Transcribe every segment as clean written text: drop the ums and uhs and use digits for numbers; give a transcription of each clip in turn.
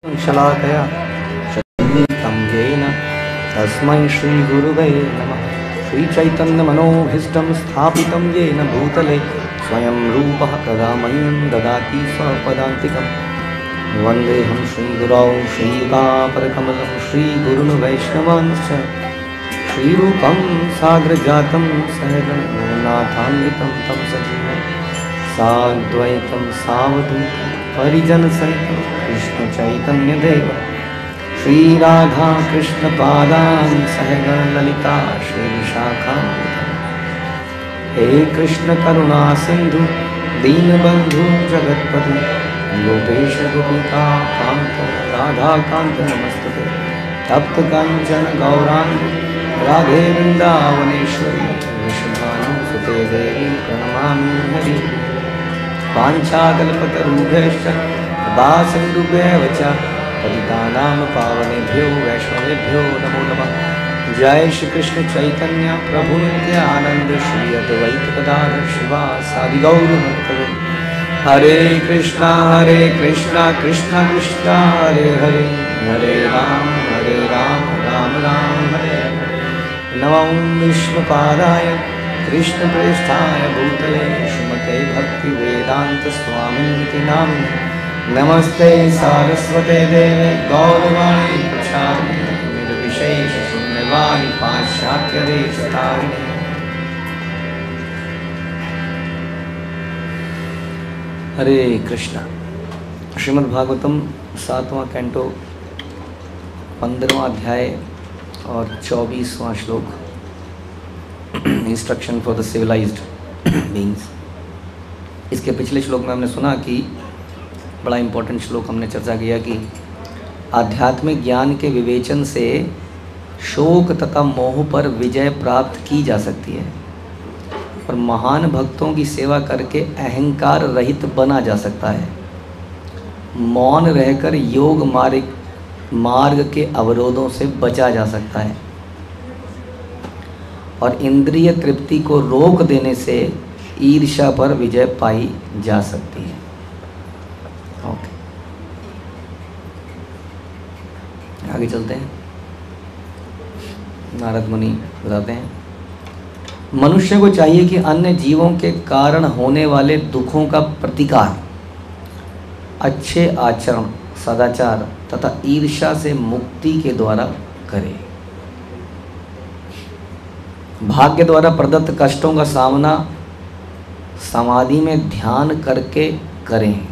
शलाकया शतमीतं येन तस्मै श्रीगुरुवे नमः। श्रीचैतन्यमनोभीष्टं स्थापितं येन भूतले स्वयं रूपः कदा मह्यं ददाति स्वपदान्तिकं। वन्देऽहं श्रीगुरौ श्रीयुतापरकमलं श्रीगुरुन् वैष्णवांश्च श्रीरूपं साग्रजातं सहगणनाथान्वितं तं सजीवं साद्वैतं सावधूतं परिजनसहितं कृष्णचैतन्यदेव श्रीराधा कृष्णपादान् सहगणललिता श्रीविशाखान्वितं। हे कृष्ण करुणा सिंधु दीनबंधु जगत्पते गोपेश गोपिका कांत राधाकांत नमस्तुते। तप्त कांचन गौरांगी राधे वृंदावनेश्वरी वृषभानुसुते देवी प्रणमामि हरि। वाञ्छाकल्पतरुभ्यश्च कृपासिन्धुभ्येव च पतितानां पावनेभ्यो वैष्णवेभ्यो नमो नमः। जय श्री कृष्ण चैतन्य प्रभु नित्यानंद श्री अद्वैत गदाधर श्रीवासादि गौरभक्तवृंद। हरे कृष्णा कृष्णा कृष्णा हरे हरे, हरे राम राम राम हरे हरे। नमो विष्णुपादाय कृष्णप्रेष्ठाय भूतले श्रीमते भक्ति वेदांत स्वामिनिति नामिने। नमस्ते सारस्वते देवे गौरवाणी प्रचारिणे निर्विशेष शून्यवादी पाश्चात्य देशतारिणे। हरे कृष्णा। श्रीमद् भागवतम 7वां कैंटो 15वां अध्याय और 24वां श्लोक। Instruction for the civilised beings. इसके पिछले श्लोक में हमने सुना कि बड़ा इम्पोर्टेंट श्लोक हमने चर्चा किया कि आध्यात्मिक ज्ञान के विवेचन से शोक तथा मोह पर विजय प्राप्त की जा सकती है और महान भक्तों की सेवा करके अहंकार रहित बना जा सकता है। मौन रहकर योग मार्ग के अवरोधों से बचा जा सकता है और इंद्रिय तृप्ति को रोक देने से ईर्ष्या पर विजय पाई जा सकती है। ओके, आगे चलते हैं। नारद मुनि बताते हैं, मनुष्य को चाहिए कि अन्य जीवों के कारण होने वाले दुखों का प्रतिकार अच्छे आचरण, सदाचार तथा ईर्ष्या से मुक्ति के द्वारा करे। भाग्य द्वारा प्रदत्त कष्टों का सामना समाधि में ध्यान करके करें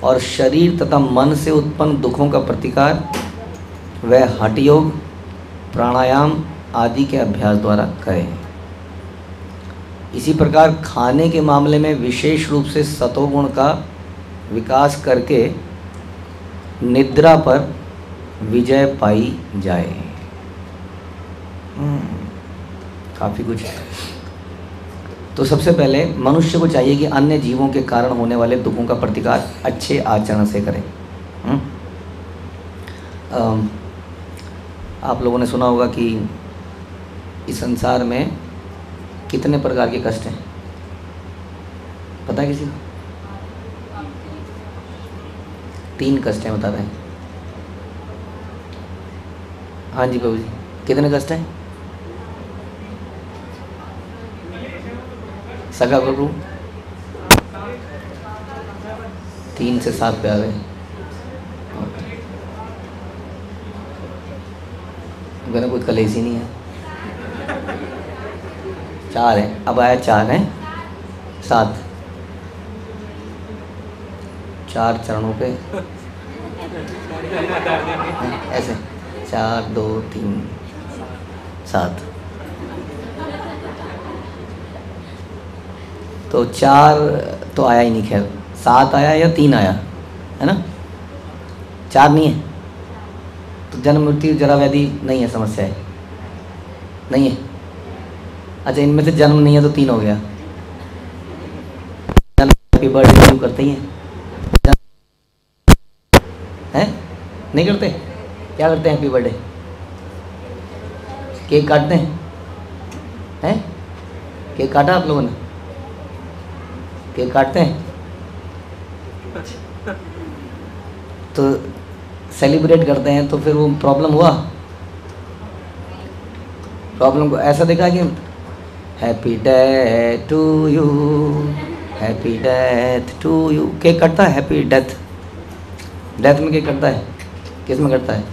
और शरीर तथा मन से उत्पन्न दुखों का प्रतिकार वह हठ योग, प्राणायाम आदि के अभ्यास द्वारा करें। इसी प्रकार खाने के मामले में विशेष रूप से सतोगुण का विकास करके निद्रा पर विजय पाई जाए। काफ़ी कुछ। तो सबसे पहले मनुष्य को चाहिए कि अन्य जीवों के कारण होने वाले दुखों का प्रतिकार अच्छे आचरण से करें। आप लोगों ने सुना होगा कि इस संसार में कितने प्रकार के कष्ट हैं, पता है किसी को? 3 कष्ट हैं, बता रहे हैं। हाँ जी बाबू जी, कितने कष्ट हैं? सगा बबू 3 से 7 पे आ गए। मैंने कुछ कलेश ही नहीं है। 4 है, अब आया 4 है, 7 4 चरणों पे ऐसे 4 2 3 7। तो 4 तो आया ही नहीं, खैर 7 आया या 3 आया है ना, 4 नहीं है। तो जन्म मृत्यु जरा व्याधि नहीं है, समस्या है नहीं है। अच्छा, इनमें से जन्म नहीं है तो 3 हो गया। हैप्पी बर्थडे करते ही हैं नहीं करते? क्या करते हैं? हैप्पी बर्थडे केक काटते हैं? केक काटा आप लोगों ने? केक काटते हैं? तो सेलिब्रेट करते हैं, तो फिर वो प्रॉब्लम हुआ। प्रॉब्लम को ऐसा देखा कि happy death to you, happy death to you, cake कटता है, हैप्पी डेथ, डेथ में केक कटता है, किस में कटता है?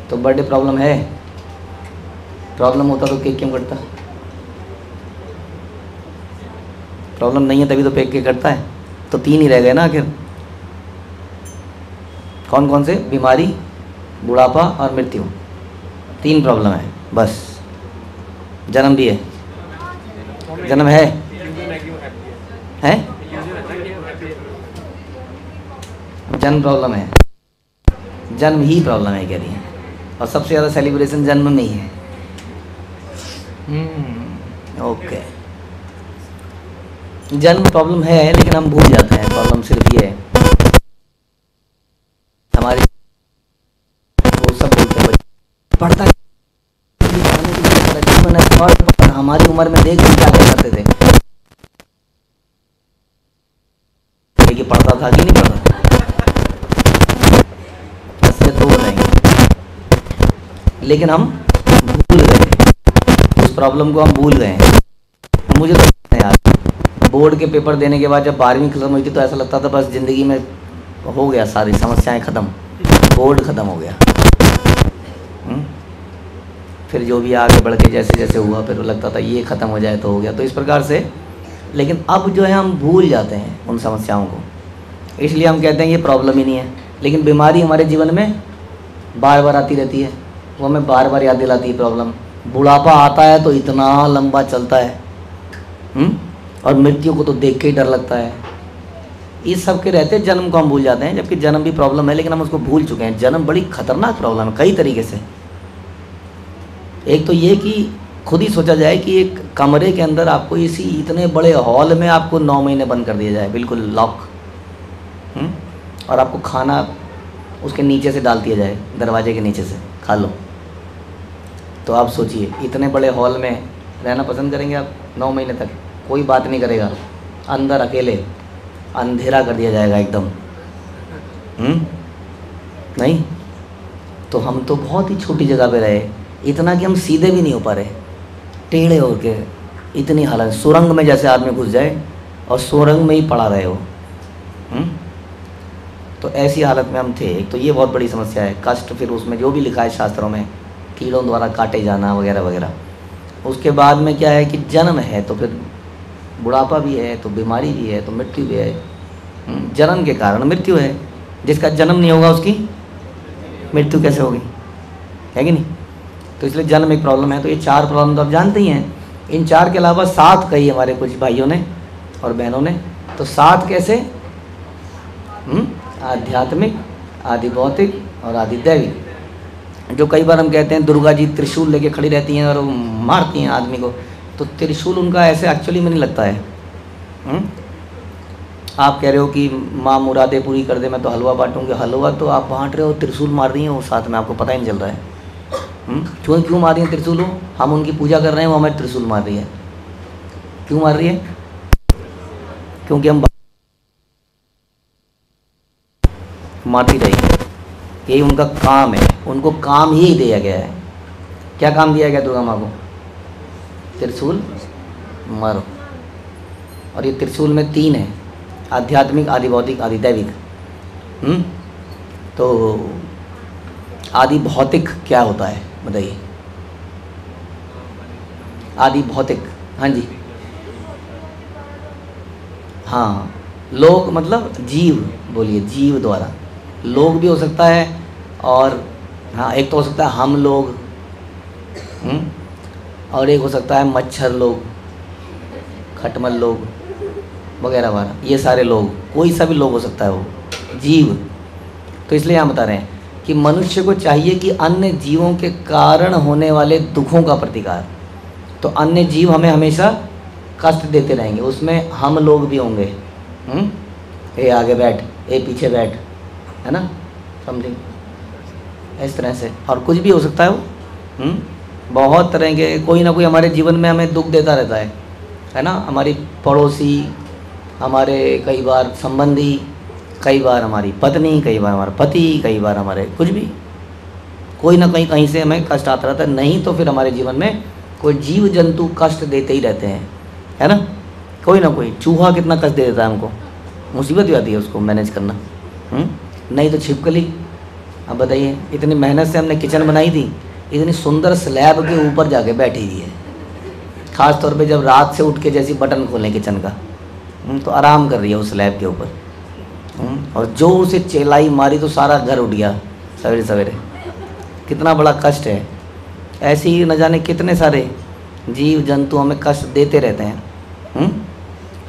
तो बर्थडे प्रॉब्लम है, प्रॉब्लम होता तो केक क्यों कटता? प्रॉब्लम नहीं है तभी तो केक कटता है। तो 3 ही रह गए ना आखिर, कौन कौन से? बीमारी, बुढ़ापा और मृत्यु, 3 प्रॉब्लम है बस। जन्म भी है, जन्म है जन्म प्रॉब्लम है, जन्म ही प्रॉब्लम है कह रही है। और सबसे ज़्यादा सेलिब्रेशन जन्म में ही है। ओके, जन्म प्रॉब्लम है लेकिन हम भूल जाते हैं। प्रॉब्लम सिर्फ ये है, हमारी वो सब बोलते हैं पढ़ता है, हमारी उम्र में देख क्या करते थे, कि पढ़ता था कि नहीं पढ़ता था, इससे तो नहीं, लेकिन हम भूल गए उस प्रॉब्लम को, हम भूल गए। मुझे तो यार बोर्ड के पेपर देने के बाद जब 12वीं खत्म हुई थी तो ऐसा लगता था बस ज़िंदगी में हो गया, सारी समस्याएं ख़त्म, बोर्ड ख़त्म हो गया। फिर जो भी आगे बढ़ के जैसे जैसे हुआ फिर लगता था ये ख़त्म हो जाए तो हो गया। तो इस प्रकार से, लेकिन अब जो है हम भूल जाते हैं उन समस्याओं को, इसलिए हम कहते हैं ये प्रॉब्लम ही नहीं है। लेकिन बीमारी हमारे जीवन में बार बार आती रहती है, वो हमें बार बार याद दिलाती है प्रॉब्लम। बुढ़ापा आता है तो इतना लंबा चलता है, और मृत्यु को तो देख के ही डर लगता है। इस सब के रहते जन्म को हम भूल जाते हैं, जबकि जन्म भी प्रॉब्लम है लेकिन हम उसको भूल चुके हैं। जन्म बड़ी खतरनाक प्रॉब्लम है कई तरीके से। एक तो ये कि खुद ही सोचा जाए कि एक कमरे के अंदर आपको इसी इतने बड़े हॉल में आपको 9 महीने बंद कर दिया जाए, बिल्कुल लॉक, और आपको खाना उसके नीचे से डाल दिया जाए, दरवाजे के नीचे से खा लो। तो आप सोचिए इतने बड़े हॉल में रहना पसंद करेंगे आप 9 महीने तक? कोई बात नहीं करेगा, अंदर अकेले अंधेरा कर दिया जाएगा एकदम। नहीं तो हम तो बहुत ही छोटी जगह पे रहे, इतना कि हम सीधे भी नहीं हो पा रहे, टेढ़े होके, इतनी हालत, सुरंग में जैसे आदमी घुस जाए और सुरंग में ही पड़ा रहे हो। तो ऐसी हालत में हम थे। एक तो ये बहुत बड़ी समस्या है, कष्ट, फिर उसमें जो भी लिखा है शास्त्रों में, कीड़ों द्वारा काटे जाना वगैरह वगैरह। उसके बाद में क्या है कि जन्म है तो फिर बुढ़ापा भी है, तो बीमारी भी है, तो मृत्यु भी है। जन्म के कारण मृत्यु है, जिसका जन्म नहीं होगा उसकी मृत्यु कैसे होगी, है कि नहीं? तो इसलिए जन्म एक प्रॉब्लम है। तो ये 4 प्रॉब्लम तो आप जानते ही हैं। इन 4 के अलावा 7 कही हमारे कुछ भाइयों ने और बहनों ने। तो 7 कैसे? आध्यात्मिक, आदि भौतिक और आदि दैविक। जो कई बार हम कहते हैं दुर्गा जी त्रिशूल लेके खड़ी रहती हैं और मारती हैं आदमी को, तो त्रिशूल उनका ऐसे एक्चुअली में नहीं लगता है। आप कह रहे हो कि माँ मुरादे पूरी कर दे, मैं तो हलवा बांटूंगी। हलवा तो आप बांट रहे हो, त्रिशूल मार रही हैं वो साथ में, आपको पता ही नहीं चल रहा है। क्यों मार रही हैं त्रिशूल? हम उनकी पूजा कर रहे हैं, वो हमें त्रिशूल मार रही है। क्यों मार रही है? क्योंकि हम मारती रहेंगे, यही उनका काम है। उनको काम ही दिया गया है। क्या काम दिया गया दुर्गा माँ को? त्रिशूल मारो। और ये त्रिशूल में 3 है, आध्यात्मिक, आदि भौतिक, आदि दैविक। तो आदि भौतिक क्या होता है बताइए? आदि भौतिक, हाँ जी, हाँ, लोग मतलब जीव, बोलिए जीव द्वारा। लोग भी हो सकता है, और हाँ एक तो हो सकता है हम लोग, और एक हो सकता है मच्छर लोग, खटमल लोग वगैरह वगैरह, ये सारे लोग, कोई सा भी लोग हो सकता है वो जीव। तो इसलिए यहाँ बता रहे हैं कि मनुष्य को चाहिए कि अन्य जीवों के कारण होने वाले दुखों का प्रतिकार। तो अन्य जीव हमें हमेशा कष्ट देते रहेंगे, उसमें हम लोग भी होंगे। ए आगे बैठ, ए पीछे बैठ, है ना, समथिंग इस तरह से। और कुछ भी हो सकता है वो, बहुत तरह के, कोई ना कोई हमारे जीवन में हमें दुख देता रहता है ना। हमारी पड़ोसी, हमारे कई बार संबंधी, कई बार हमारी पत्नी, कई बार हमारा पति, कई बार हमारे कुछ भी, कोई ना कहीं से हमें कष्ट आता रहता है। नहीं तो फिर हमारे जीवन में कोई जीव जंतु कष्ट देते ही रहते हैं, है ना। कोई ना कोई चूहा कितना कष्ट दे देता है हमको, मुसीबत भी आती है उसको मैनेज करना। नहीं तो छिपकली, अब बताइए, इतनी मेहनत से हमने किचन बनाई थी, इतनी सुंदर स्लैब के ऊपर जाके बैठी हुई है, ख़ास तौर पे जब रात से उठ के जैसी बटन खोलें किचन का, तो आराम कर रही है उस स्लैब के ऊपर। और जो उसे चेलाई मारी तो सारा घर उठ गया सवेरे सवेरे। कितना बड़ा कष्ट है। ऐसे ही न जाने कितने सारे जीव जंतु हमें कष्ट देते रहते हैं।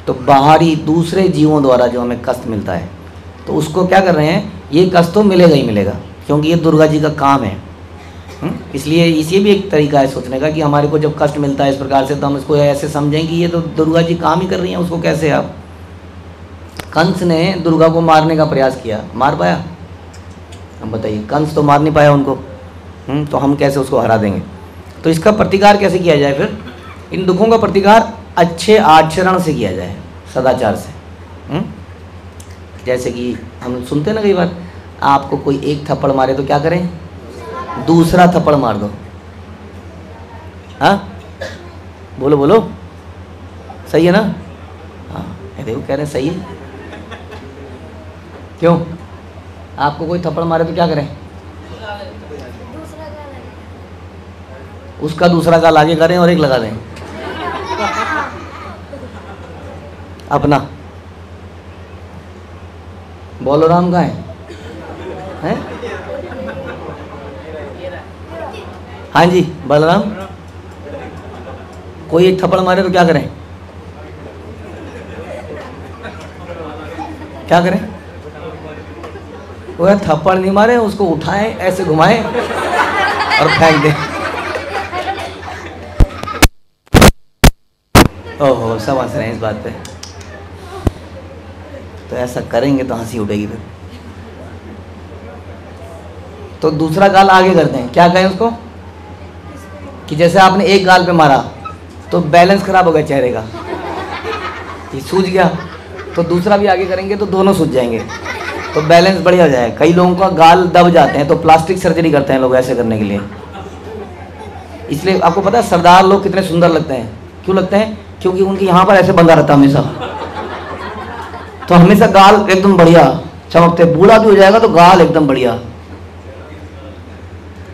तो बाहरी दूसरे जीवों द्वारा जो हमें कष्ट मिलता है, तो उसको क्या कर रहे हैं, ये कष्ट तो मिलेगा ही मिलेगा, क्योंकि ये दुर्गा जी का काम है। इसलिए इसी भी एक तरीका है सोचने का कि हमारे को जब कष्ट मिलता है इस प्रकार से, तो हम इसको ऐसे समझें कि ये तो दुर्गा जी काम ही कर रही हैं। उसको कैसे, आप कंस ने दुर्गा को मारने का प्रयास किया, मार पाया? हम बताइए, कंस तो मार नहीं पाया उनको। तो हम कैसे उसको हरा देंगे? तो इसका प्रतिकार कैसे किया जाए फिर? इन दुखों का प्रतिकार अच्छे आचरण से किया जाए, सदाचार से। जैसे कि हम सुनते हैं ना कई बार, आपको कोई एक थप्पड़ मारे तो क्या करें? दूसरा थप्पड़ मार दो। हाँ बोलो बोलो, सही है ना? हाँ देखो कह रहे हैं सही है। क्यों? आपको कोई थप्पड़ मारे तो क्या करें? उसका दूसरा गाल आगे करें और एक लगा दें अपना। बोलो राम का है? हाँ जी बलराम, कोई एक थप्पड़ मारे तो क्या करें? क्या करें? वो थप्पड़ नहीं मारे, उसको उठाएं, ऐसे घुमाएं और फेंक दें। ओहो, सब हंस रहे हैं इस बात पे। तो ऐसा करेंगे तो हंसी उठेगी फिर। तो दूसरा गाल आगे करते हैं, क्या कहें उसको? कि जैसे आपने एक गाल पे मारा तो बैलेंस खराब हो गया चेहरे का, ये सूझ गया, तो दूसरा भी आगे करेंगे तो दोनों सूझ जाएंगे, तो बैलेंस बढ़िया हो जाएगा। कई लोगों का गाल दब जाते हैं तो प्लास्टिक सर्जरी करते हैं लोग ऐसे करने के लिए। इसलिए आपको पता है सरदार लोग कितने सुंदर लगते हैं? क्यों लगते हैं? क्योंकि उनके यहाँ पर ऐसे बंधा रहता हमेशा, तो हमेशा गाल एकदम बढ़िया चमकते। बूढ़ा भी हो जाएगा तो गाल एकदम बढ़िया,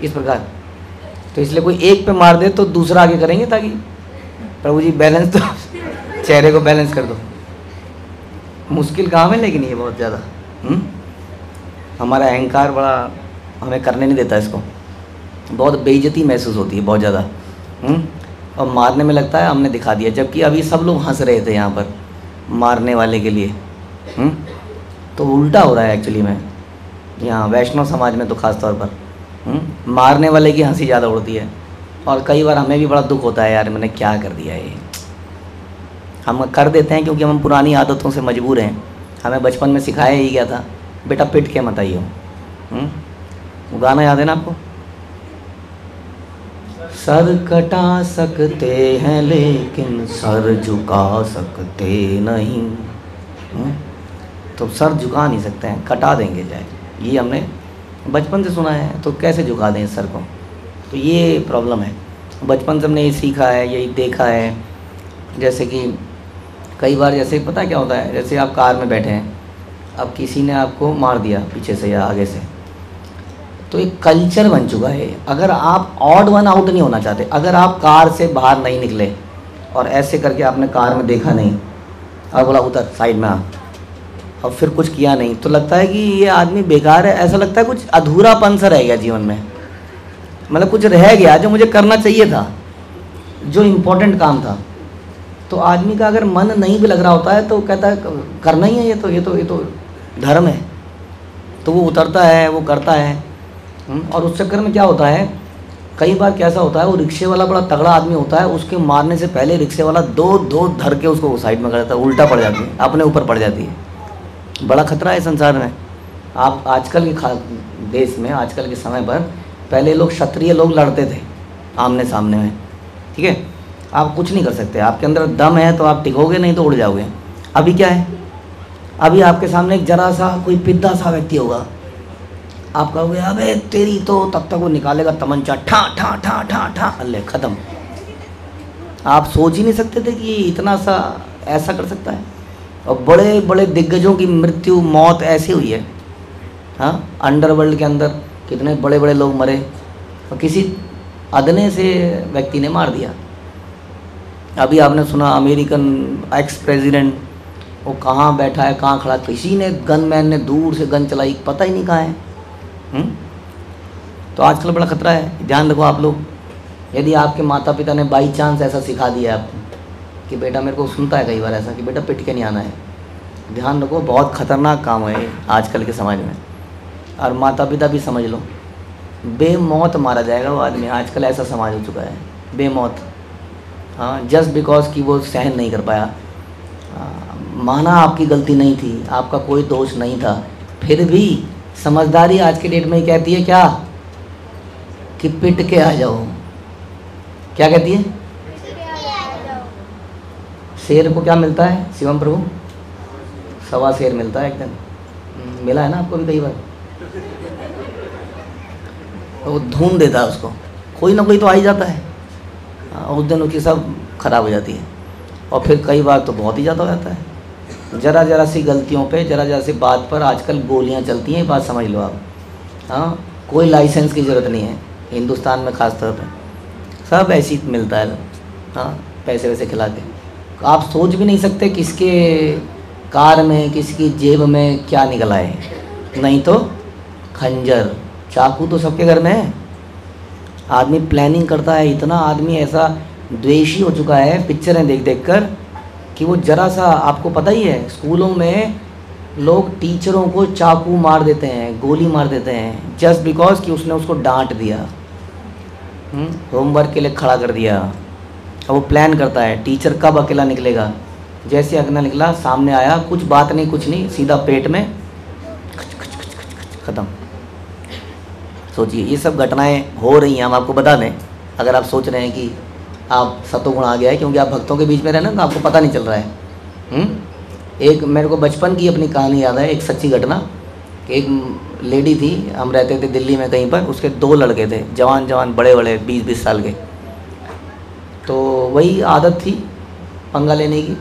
इस प्रकार। तो इसलिए कोई एक पे मार दे तो दूसरा आगे करेंगे, ताकि प्रभु जी बैलेंस तो चेहरे को बैलेंस कर दो। मुश्किल काम है लेकिन ये बहुत ज़्यादा। हमारा अहंकार बड़ा हमें करने नहीं देता इसको, बहुत बेइज्जती महसूस होती है बहुत ज़्यादा। और मारने में लगता है हमने दिखा दिया, जबकि अभी सब लोग हंस रहे थे यहाँ पर मारने वाले के लिए। तो उल्टा हो रहा है एक्चुअली में यहाँ वैष्णव समाज में, तो ख़ास तौर पर मारने वाले की हंसी ज़्यादा उड़ती है। और कई बार हमें भी बड़ा दुख होता है, यार मैंने क्या कर दिया ये। हम कर देते हैं क्योंकि हम पुरानी आदतों से मजबूर हैं। हमें बचपन में सिखाया ही गया था, बेटा पिट के मत आइयो। वो गाना याद है ना आपको? सर कटा सकते हैं लेकिन सर झुका सकते नहीं। तो सर झुका नहीं सकते हैं, कटा देंगे जाए, ये हमने बचपन से सुना है। तो कैसे झुका दें सर को? तो ये प्रॉब्लम है। बचपन से हमने ये सीखा है, यही देखा है। जैसे कि कई बार जैसे पता है क्या होता है, जैसे आप कार में बैठे हैं, अब किसी ने आपको मार दिया पीछे से या आगे से, तो एक कल्चर बन चुका है। अगर आप ऑड वन आउट नहीं होना चाहते, अगर आप कार से बाहर नहीं निकले और ऐसे करके आपने कार में देखा नहीं और बोला उतर साइड में आ, और फिर कुछ किया नहीं, तो लगता है कि ये आदमी बेकार है। ऐसा लगता है कुछ अधूरापन सा रह गया जीवन में, मतलब कुछ रह गया जो मुझे करना चाहिए था, जो इम्पोर्टेंट काम था। तो आदमी का अगर मन नहीं भी लग रहा होता है तो कहता है करना ही है, ये तो धर्म है, तो वो उतरता है, वो करता है। और उस चक्कर में क्या होता है, कई बार कैसा होता है, वो रिक्शे वाला बड़ा तगड़ा आदमी होता है, उसके मारने से पहले रिक्शे वाला दो धर के उसको साइड में कर देता है, उल्टा पड़ जाती है, अपने ऊपर पड़ जाती है। बड़ा खतरा है संसार में। आप आजकल के देश में, आजकल के समय पर, पहले लोग क्षत्रिय लोग लड़ते थे आमने सामने में, ठीक है, आप कुछ नहीं कर सकते, आपके अंदर दम है तो आप टिकोगे, नहीं तो उड़ जाओगे। अभी क्या है, अभी आपके सामने एक जरा सा कोई पिद्दा सा व्यक्ति होगा, आप कहोगे अबे तेरी तो, तब तक वो निकालेगा तमंचा, ठा ठा ठा ठा ठा, अल्ले ख़त्म। आप सोच ही नहीं सकते थे कि ये इतना सा ऐसा कर सकता है। और बड़े बड़े दिग्गजों की मृत्यु, मौत ऐसी हुई है। हाँ, अंडरवर्ल्ड के अंदर कितने बड़े बड़े लोग मरे और किसी अदने से व्यक्ति ने मार दिया। अभी आपने सुना अमेरिकन एक्स प्रेसिडेंट, वो कहाँ बैठा है, कहाँ खड़ा, किसी ने गनमैन ने दूर से गन चलाई, पता ही नहीं कहाँ है। तो आजकल बड़ा खतरा है, ध्यान रखो आप लोग। यदि आपके माता पिता ने बाई चांस ऐसा सिखा दिया आपको कि बेटा, मेरे को सुनता है कई बार ऐसा कि बेटा पिट के नहीं आना है, ध्यान रखो, बहुत ख़तरनाक काम है आजकल के समाज में। और माता पिता भी समझ लो, बेमौत मारा जाएगा वो आदमी, आजकल ऐसा समाज हो चुका है, बेमौत। हाँ, जस्ट बिकॉज कि वो सहन नहीं कर पाया। माना आपकी गलती नहीं थी, आपका कोई दोष नहीं था, फिर भी समझदारी आज के डेट में ही कहती है क्या, कि पिट के आ जाओ। क्या कहती है? शेर को क्या मिलता है शिवम प्रभु? सवा शेर मिलता है एक दिन, मिला है ना आपको भी कई बार। तो वो ढूंढ देता है उसको, कोई ना कोई तो आ ही जाता है, उस दिन उसकी सब खराब हो जाती है। और फिर कई बार तो बहुत ही ज़्यादा हो जाता है। ज़रा ज़रा सी गलतियों पे, ज़रा ज़रा सी बात पर आजकल गोलियां चलती हैं, ये बात समझ लो आप। हाँ, कोई लाइसेंस की ज़रूरत नहीं है हिंदुस्तान में, ख़ास तौर पे सब ऐसी मिलता है। हाँ, पैसे वैसे खिला के आप सोच भी नहीं सकते किसके कार में, किसकी जेब में क्या निकल आए। नहीं तो खंजर, चाकू तो सबके घर में है। आदमी प्लानिंग करता है, इतना आदमी ऐसा द्वेषी हो चुका है पिक्चरें देख देख कर कि वो ज़रा सा, आपको पता ही है स्कूलों में लोग टीचरों को चाकू मार देते हैं, गोली मार देते हैं, जस्ट बिकॉज कि उसने उसको डांट दिया, होमवर्क के लिए खड़ा कर दिया। अब वो प्लान करता है टीचर कब अकेला निकलेगा, जैसे अकेला निकला, सामने आया, कुछ बात नहीं कुछ नहीं, सीधा पेट में ख़त्म। सोचिए ये सब घटनाएं हो रही हैं, हम आपको बता दें। अगर आप सोच रहे हैं कि आप सतोगुण आ गया है क्योंकि आप भक्तों के बीच में रहना, तो आपको पता नहीं चल रहा है। एक मेरे को बचपन की अपनी कहानी याद है, एक सच्ची घटना। एक लेडी थी, हम रहते थे दिल्ली में कहीं पर, उसके 2 लड़के थे, जवान जवान बड़े बड़े 20-20 साल के। तो वही आदत थी पंगा लेने की।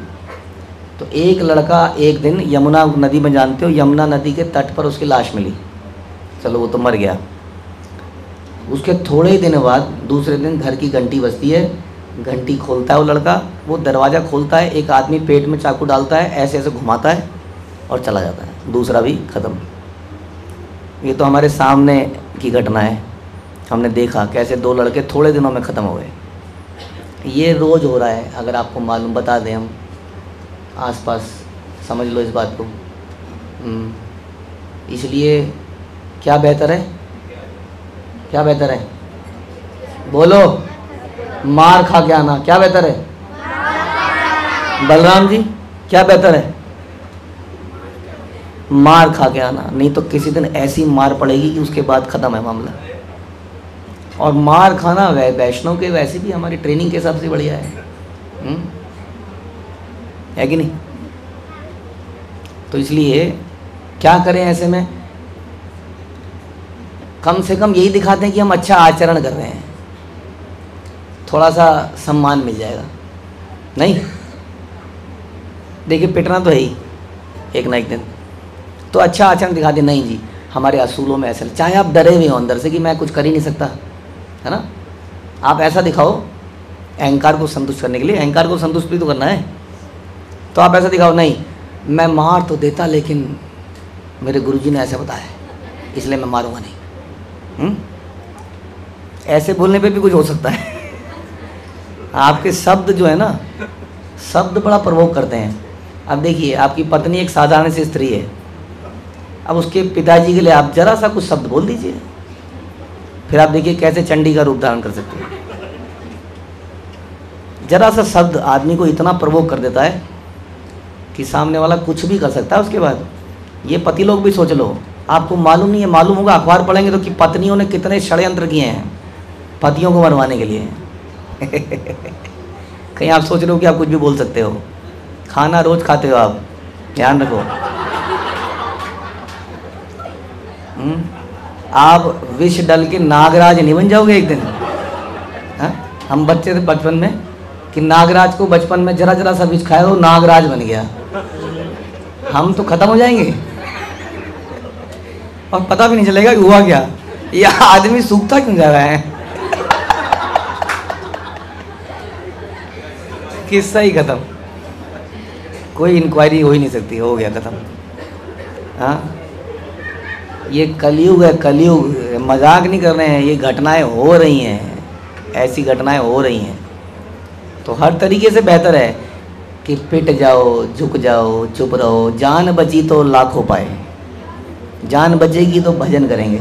तो एक लड़का एक दिन यमुना नदी में, जानते हो यमुना नदी के तट पर उसकी लाश मिली, चलो वो तो मर गया। उसके थोड़े ही दिन बाद दूसरे दिन घर की घंटी बजती है, घंटी खोलता है वो लड़का, वो दरवाज़ा खोलता है, एक आदमी पेट में चाकू डालता है, ऐसे ऐसे घुमाता है और चला जाता है, दूसरा भी ख़त्म। ये तो हमारे सामने की घटना है, हमने देखा कैसे 2 लड़के थोड़े दिनों में ख़त्म हो गए। ये रोज़ हो रहा है, अगर आपको मालूम, बता दें हम आसपास, समझ लो इस बात को। इसलिए क्या बेहतर है, क्या बेहतर है, बोलो, मार खा के आना, क्या बेहतर है बलराम जी, क्या बेहतर है? मार खा के आना, नहीं तो किसी दिन ऐसी मार पड़ेगी कि उसके बाद ख़त्म है मामला। और मार खाना वैष्णव के वैसे भी हमारी ट्रेनिंग के हिसाब से बढ़िया है कि नहीं? तो इसलिए क्या करें ऐसे में, कम से कम यही दिखाते हैं कि हम अच्छा आचरण कर रहे हैं, थोड़ा सा सम्मान मिल जाएगा। नहीं, देखिए पिटना तो है ही एक ना एक दिन, तो अच्छा आचरण दिखा दे। नहीं जी, हमारे असूलों में ऐसा, चाहे आप डरे हुए हो अंदर से कि मैं कुछ कर ही नहीं सकता, है ना, आप ऐसा दिखाओ अहंकार को संतुष्ट करने के लिए, अहंकार को संतुष्ट भी तो करना है, तो आप ऐसा दिखाओ, नहीं मैं मार तो देता लेकिन मेरे गुरुजी ने ऐसा बताया इसलिए मैं मारूंगा नहीं। ऐसे बोलने पे भी कुछ हो सकता है। आपके शब्द जो है ना, शब्द बड़ा प्रवोक करते हैं। अब देखिए, आपकी पत्नी एक साधारण सी स्त्री है, अब उसके पिताजी के लिए आप जरा सा कुछ शब्द बोल दीजिए, फिर आप देखिए कैसे चंडी का रूप धारण कर सकते हैं। जरा सा शब्द आदमी को इतना प्रवोक कर देता है कि सामने वाला कुछ भी कर सकता है उसके बाद। ये पति लोग भी सोच लो, आपको मालूम नहीं है, मालूम होगा अखबार पढ़ेंगे तो कि पत्नियों ने कितने षड्यंत्र किए हैं पतियों को मरवाने के लिए। कहीं आप सोच रहे हो कि आप कुछ भी बोल सकते हो, खाना रोज खाते हो आप, ध्यान रखो। आप विष डल के नागराज नहीं बन जाओगे एक दिन। हाँ, हम बच्चे थे बचपन में कि नागराज को बचपन में जरा जरा सा विष खाया वो नागराज बन गया। हम तो खत्म हो जाएंगे और पता भी नहीं चलेगा कि हुआ क्या, ये आदमी सूखता क्यों जा रहा है। किस्सा ही खत्म, कोई इंक्वायरी हो ही नहीं सकती, हो गया खत्म। हाँ, ये कलयुग है, कलयुग, मजाक नहीं कर रहे हैं, ये घटनाएं हो रही हैं, ऐसी घटनाएं हो रही हैं। तो हर तरीके से बेहतर है कि पिट जाओ, झुक जाओ, चुप रहो। जान बची तो लाखों पाए, जान बचेगी तो भजन करेंगे।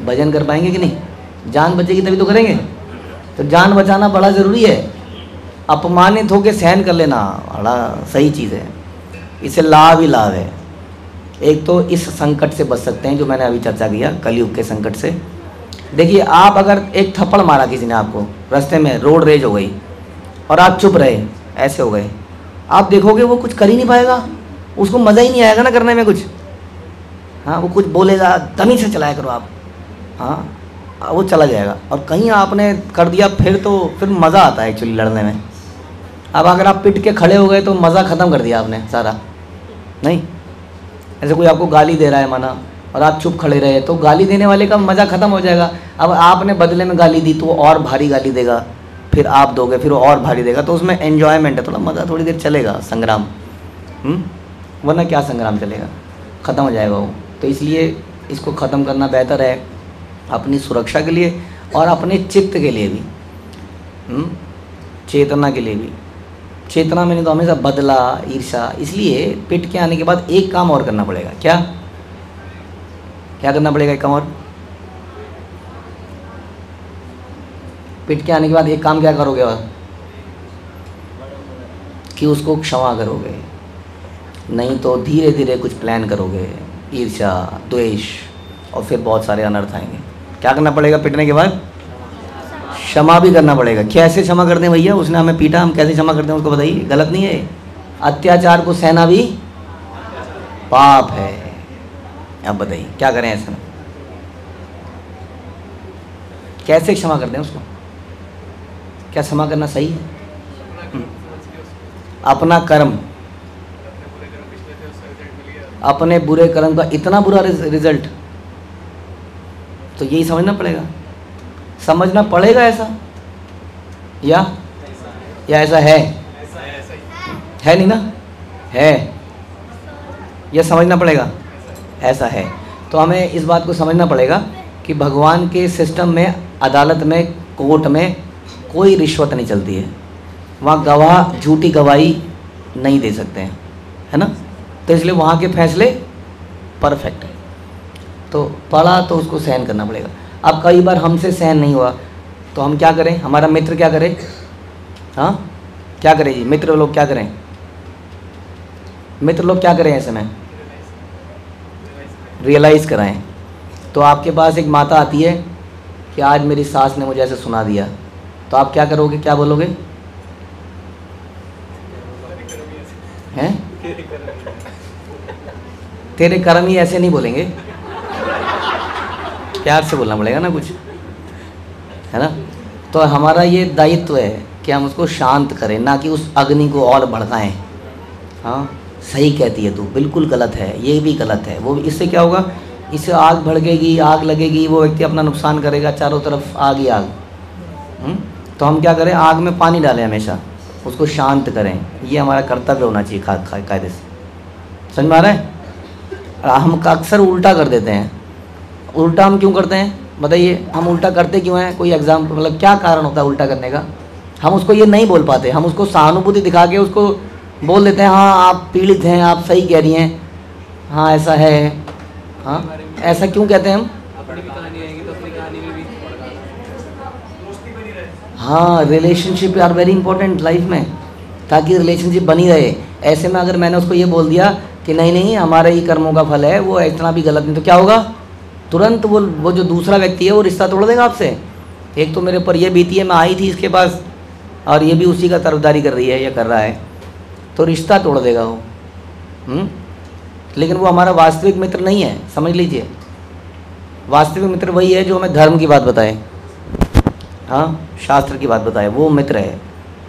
भजन कर पाएंगे कि नहीं? जान बचेगी तभी तो करेंगे। तो जान बचाना बड़ा ज़रूरी है। अपमानित होकर सहन कर लेना बड़ा सही चीज़ है, इससे लाभ ही लाभ है। एक तो इस संकट से बच सकते हैं जो मैंने अभी चर्चा किया, कलयुग के संकट से। देखिए, आप अगर एक थप्पड़ मारा किसी ने आपको रास्ते में, रोड रेज हो गई और आप चुप रहे, ऐसे हो गए, आप देखोगे वो कुछ कर ही नहीं पाएगा, उसको मज़ा ही नहीं आएगा ना करने में कुछ। हाँ, वो कुछ बोलेगा, दमी से चलाया करो आप। हाँ, वो चला जाएगा। और कहीं आपने कर दिया फिर मज़ा आता है एक्चुअली लड़ने में। अब अगर आप पिट के खड़े हो गए तो मज़ा ख़त्म कर दिया आपने सारा। नहीं, ऐसे कोई आपको गाली दे रहा है माना और आप चुप खड़े रहे तो गाली देने वाले का मज़ा ख़त्म हो जाएगा। अब आपने बदले में गाली दी तो वो और भारी गाली देगा, फिर आप दोगे, फिर वो और भारी देगा। तो उसमें एन्जॉयमेंट है, थोड़ा मज़ा थोड़ी देर चलेगा, संग्राम। वरना क्या संग्राम चलेगा, ख़त्म हो जाएगा वो। तो इसलिए इसको ख़त्म करना बेहतर है, अपनी सुरक्षा के लिए और अपने चित्त के लिए भी, चेतना के लिए भी। चेतना में नहीं तो हमेशा बदला, ईर्षा। इसलिए पिट के आने के बाद एक काम और करना पड़ेगा। क्या क्या करना पड़ेगा? एक काम और। पिट के आने के बाद एक काम क्या करोगे? और कि उसको क्षमा करोगे, नहीं तो धीरे धीरे कुछ प्लान करोगे, ईर्ष्या, द्वेष, और फिर बहुत सारे अनर्थ आएंगे। क्या करना पड़ेगा पिटने के बाद? क्षमा भी करना पड़ेगा। कैसे क्षमा करते हैं भैया? उसने हमें पीटा, हम कैसे क्षमा करते हैं उसको बताइए। गलत नहीं है? अत्याचार को सहना भी पाप है। अब बताइए क्या करें ऐसे में? कैसे क्षमा करते हैं उसको? क्या क्षमा करना सही है? अपना कर्म, अपने बुरे कर्म का इतना बुरा रिजल्ट, तो यही समझना पड़ेगा। समझना पड़ेगा ऐसा, या ऐसा है नहीं ना? है, यह समझना पड़ेगा ऐसा है। तो हमें इस बात को समझना पड़ेगा कि भगवान के सिस्टम में, अदालत में, कोर्ट में कोई रिश्वत नहीं चलती है। वहाँ गवाह झूठी गवाही नहीं दे सकते हैं, है ना? तो इसलिए वहाँ के फैसले परफेक्ट है। तो पढ़ा तो उसको सहन करना पड़ेगा। अब कई बार हमसे सहन नहीं हुआ तो हम क्या करें? हमारा मित्र क्या करे? हाँ, क्या करें जी? मित्र लोग क्या करें? मित्र लोग क्या करें ऐसे में? रियलाइज़ कराएं। तो आपके पास एक माता आती है कि आज मेरी सास ने मुझे ऐसे सुना दिया, तो आप क्या करोगे? क्या बोलोगे? हैं? तेरे कर्म ही ऐसे नहीं बोलेंगे, प्यार से बोलना पड़ेगा ना कुछ, है ना? तो हमारा ये दायित्व है कि हम उसको शांत करें, ना कि उस अग्नि को और भड़काएं। हाँ, सही कहती है तू, बिल्कुल गलत है, ये भी गलत है, वो। इससे क्या होगा? इससे आग भड़केगी, आग लगेगी, वो व्यक्ति अपना नुकसान करेगा, चारों तरफ आग ही आग। तो हम क्या करें? आग में पानी डालें, हमेशा उसको शांत करें। ये हमारा कर्तव्य होना चाहिए कायदे से। समझ में आ रहा है? हम अक्सर उल्टा कर देते हैं। उल्टा हम क्यों करते हैं बताइए? हम उल्टा करते क्यों हैं? कोई एग्जाम्पल, मतलब क्या कारण होता है उल्टा करने का? हम उसको ये नहीं बोल पाते, हम उसको सहानुभूति दिखा के उसको बोल देते हैं, हाँ आप पीड़ित हैं, आप सही कह रही हैं, हाँ ऐसा है। हाँ, ऐसा क्यों कहते हैं हम? हाँ, relationship are very important life में, ताकि रिलेशनशिप बनी रहे। ऐसे में अगर मैंने उसको ये बोल दिया कि नहीं नहीं हमारे ही कर्मों का फल है, वो इतना भी गलत नहीं, तो क्या होगा? तुरंत वो जो दूसरा व्यक्ति है वो रिश्ता तोड़ देगा आपसे। एक तो मेरे ऊपर ये बीती है, मैं आई थी इसके पास और ये भी उसी का तरफदारी कर रही है या कर रहा है, तो रिश्ता तोड़ देगा वो। लेकिन वो हमारा वास्तविक मित्र नहीं है, समझ लीजिए। वास्तविक मित्र वही है जो हमें धर्म की बात बताए, हाँ, शास्त्र की बात बताए, वो मित्र है।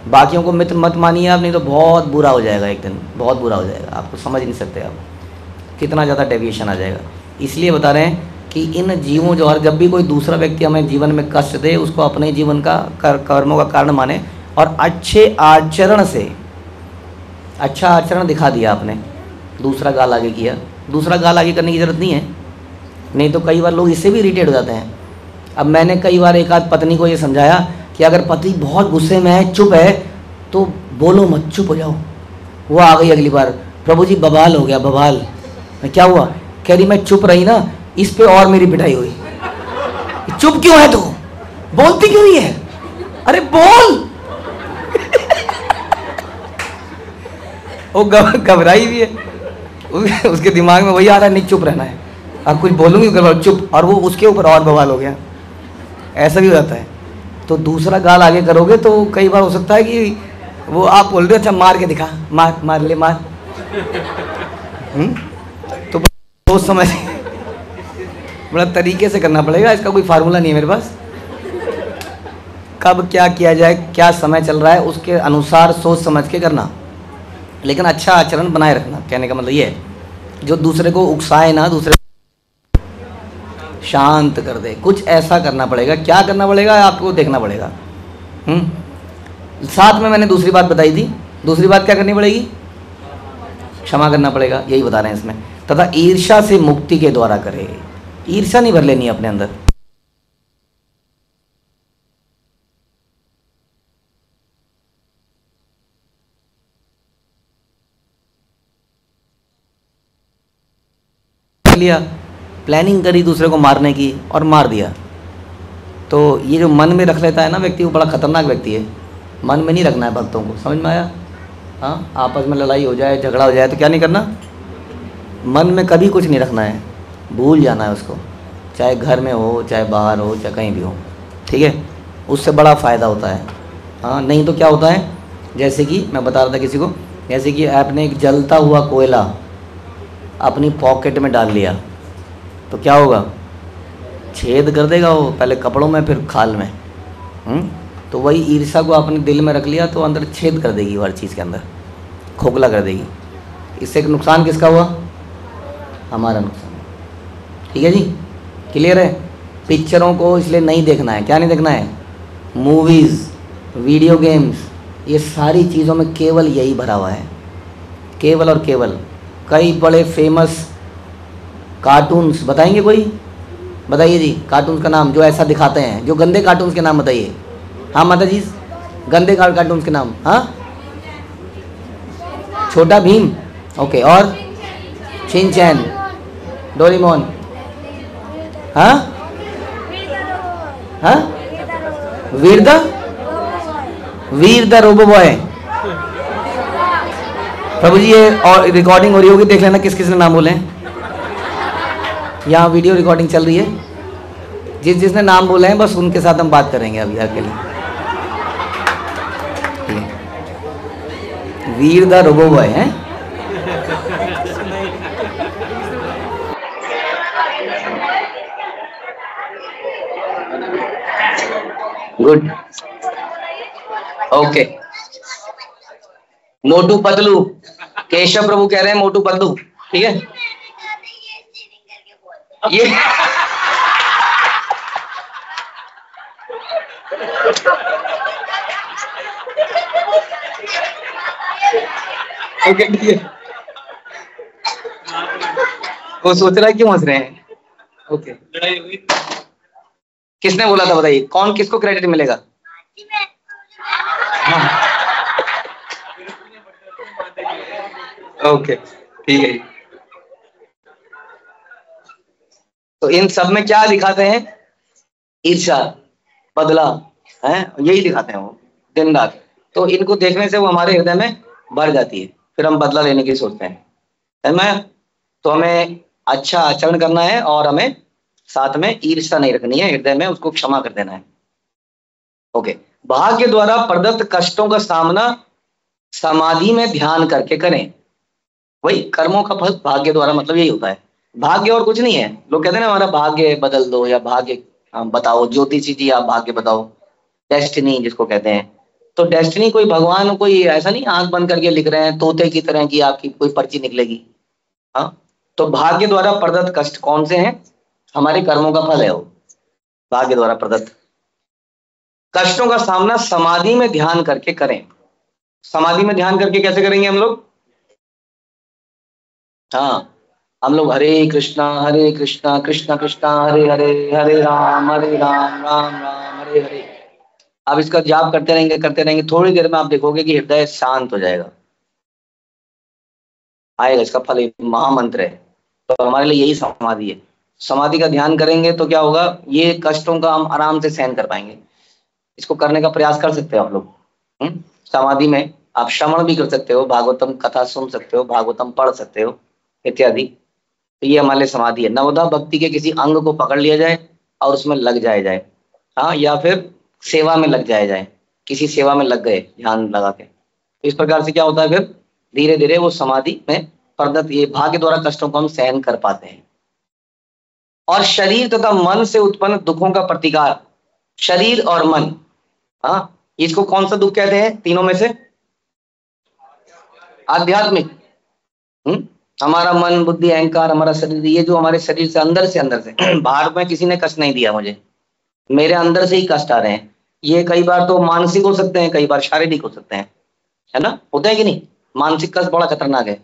बाकियों को मित्र मत मानिए आप, नहीं तो बहुत बुरा हो जाएगा, एक दिन बहुत बुरा हो जाएगा, आपको समझ नहीं सकते आप कितना ज़्यादा डेविएशन आ जाएगा। इसलिए बता रहे हैं कि इन जीवों जो, और जब भी कोई दूसरा व्यक्ति हमें जीवन में कष्ट दे, उसको अपने जीवन का कर्मों का कारण माने, और अच्छे आचरण से, अच्छा आचरण दिखा दिया आपने, दूसरा गाल आगे किया, दूसरा गाल आगे करने की ज़रूरत नहीं है, नहीं तो कई बार लोग इससे भी इरिटेट हो जाते हैं। अब मैंने कई बार एक आध पत्नी को ये समझाया कि अगर पति बहुत गुस्से में है, चुप है, तो बोलो मत, चुप हो जाओ। वो आ गई अगली बार, प्रभु जी बवाल हो गया, बवाल। क्या हुआ? कह रही मैं चुप रही ना, इस पे और मेरी पिटाई हुई। चुप क्यों है तू, बोलती क्यों नहीं है? अरे बोल। वो घबराई भी है, उसके दिमाग में वही आ रहा है, नहीं चुप रहना है, अब कुछ बोलूंगी चुप, और वो उसके ऊपर और बवाल हो गया। ऐसा भी हो जाता है। तो दूसरा गाल आगे करोगे तो कई बार हो सकता है कि वो आप बोल रहे हो, अच्छा मार के दिखा, मार मार ले मार। तो सोच समझ बड़ा तरीके से करना पड़ेगा, इसका कोई फार्मूला नहीं है मेरे पास। कब क्या किया जाए, क्या समय चल रहा है, उसके अनुसार सोच समझ के करना, लेकिन अच्छा आचरण बनाए रखना। कहने का मतलब ये है, जो दूसरे को उकसाए ना, दूसरे शांत कर दे, कुछ ऐसा करना पड़ेगा। क्या करना पड़ेगा आपको देखना पड़ेगा। साथ में मैंने दूसरी बात बताई थी, दूसरी बात क्या करनी पड़ेगी? क्षमा करना पड़ेगा, यही बता रहे हैं इसमें। तथा ईर्ष्या से मुक्ति के द्वारा करे, ईर्ष्या नहीं भर लेनी अपने अंदर। लिया, प्लानिंग करी दूसरे को मारने की और मार दिया। तो ये जो मन में रख लेता है ना व्यक्ति, वो बड़ा खतरनाक व्यक्ति है। मन में नहीं रखना है भक्तों को, समझ में आया? हाँ, आपस में लड़ाई हो जाए, झगड़ा हो जाए तो क्या नहीं करना, मन में कभी कुछ नहीं रखना है, भूल जाना है उसको, चाहे घर में हो, चाहे बाहर हो, चाहे कहीं भी हो, ठीक है? उससे बड़ा फ़ायदा होता है। हाँ, नहीं तो क्या होता है, जैसे कि मैं बता रहा था किसी को, जैसे कि आपने एक जलता हुआ कोयला अपनी पॉकेट में डाल लिया, तो क्या होगा? छेद कर देगा वो, पहले कपड़ों में फिर खाल में। तो वही ईर्ष्या को अपने दिल में रख लिया तो अंदर छेद कर देगी, हर चीज़ के अंदर खोखला कर देगी। इससे नुकसान किसका हुआ? हमारा नुकसान। ठीक है जी, क्लियर है? पिक्चरों को इसलिए नहीं देखना है। क्या नहीं देखना है? मूवीज़, वीडियो गेम्स, ये सारी चीज़ों में केवल यही भरा हुआ है, केवल और केवल। कई बड़े फेमस कार्टून्स बताएंगे कोई? बताइए जी, कार्टून्स का नाम जो ऐसा दिखाते हैं, जो गंदे कार्टून्स के नाम बताइए। हाँ माता जी, गंदे कार्टून्स के नाम। हाँ, छोटा भीम, ओके, और शिनचैन, डोरेमोन, हाँ हाँ, वीर द रोबो बॉय। प्रभु जी ये और रिकॉर्डिंग हो रही होगी, देख लेना किस किस ने नाम बोले हैं। यहाँ वीडियो रिकॉर्डिंग चल रही है, जिसने नाम बोले हैं बस उनके साथ हम बात करेंगे अभी अकेले। वीर द रोबो बॉय है। Good, okay. मोटू पतलू, केशव प्रभु कह रहे हैं मोटू पतलू, ठीक है? ये ओके, ठीक है। वो सोच रहा है क्यों हंस रहे हैं? ओके, किसने बोला था बताइए, कौन, किसको क्रेडिट मिलेगा? ओके, ठीक है। तो इन सब में क्या दिखाते हैं? ईर्ष्या, बदला, है, यही दिखाते हैं वो दिन रात। तो इनको देखने से वो हमारे हृदय में बढ़ जाती है, फिर हम बदला लेने की सोचते हैं, है ना? तो हमें अच्छा आचरण करना है और हमें साथ में ईर्ष्या नहीं रखनी है हृदय में, उसको क्षमा कर देना है। ओके, भाग्य द्वारा प्रदत्त कष्टों का सामना समाधि में ध्यान करके करें। वही कर्मों का फल भाग्य द्वारा, मतलब यही होता है भाग्य और कुछ नहीं है। लोग कहते हैं ना हमारा भाग्य बदल दो या भाग्य बताओ, ज्योतिषी जी आप भाग्य बताओ, डेस्टिनी जिसको कहते हैं। तो डेस्टिनी कोई भगवान कोई ऐसा नहीं आंख बंद करके लिख रहे हैं तोते की तरह की आपकी कोई पर्ची निकलेगी। हाँ, तो भाग्य द्वारा प्रदत्त कष्ट कौन से हैं? हमारे कर्मों का फल है वो, भाग्य द्वारा प्रदत्त कष्टों का सामना समाधि में ध्यान करके करें। समाधि में ध्यान करके कैसे करेंगे हम लोग? हाँ, हम लोग हरे कृष्णा कृष्णा कृष्णा हरे हरे, हरे राम राम राम हरे हरे। अब इसका जाप करते रहेंगे, थोड़ी देर में आप देखोगे कि हृदय शांत हो जाएगा, आएगा इसका फल, एक महामंत्र है। तो हमारे लिए यही समाधि है। समाधि का ध्यान करेंगे तो क्या होगा, ये कष्टों का हम आराम से सहन कर पाएंगे। इसको करने का प्रयास कर सकते हो आप लोग। समाधि में आप श्रवण भी कर सकते हो, भागवतम कथा सुन सकते हो, भागवतम पढ़ सकते हो इत्यादि। तो ये हमारे लिए समाधि है। नवदा भक्ति के किसी अंग को पकड़ लिया जाए और उसमें लग जाए। हाँ, या फिर सेवा में लग जाए, किसी सेवा में लग गए ध्यान लगा के। तो इस प्रकार से क्या होता है, फिर धीरे धीरे वो समाधि में प्रदत्त ये भाग्य द्वारा कष्टों को हम सहन कर पाते हैं। और शरीर तथा मन से उत्पन्न दुखों का प्रतिकार, शरीर और मन, हाँ, इसको कौन सा दुख कहते हैं तीनों में से? आध्यात्मिक। हम्म हमारा मन बुद्धि अहंकार, हमारा शरीर, ये जो हमारे शरीर से अंदर से बाहर में किसी ने कष्ट नहीं दिया मुझे, मेरे अंदर से ही कष्ट आ रहे हैं। ये कई बार तो मानसिक हो सकते हैं, कई बार शारीरिक हो सकते हैं, है ना, होता है कि नहीं? मानसिक कष्ट बड़ा खतरनाक है।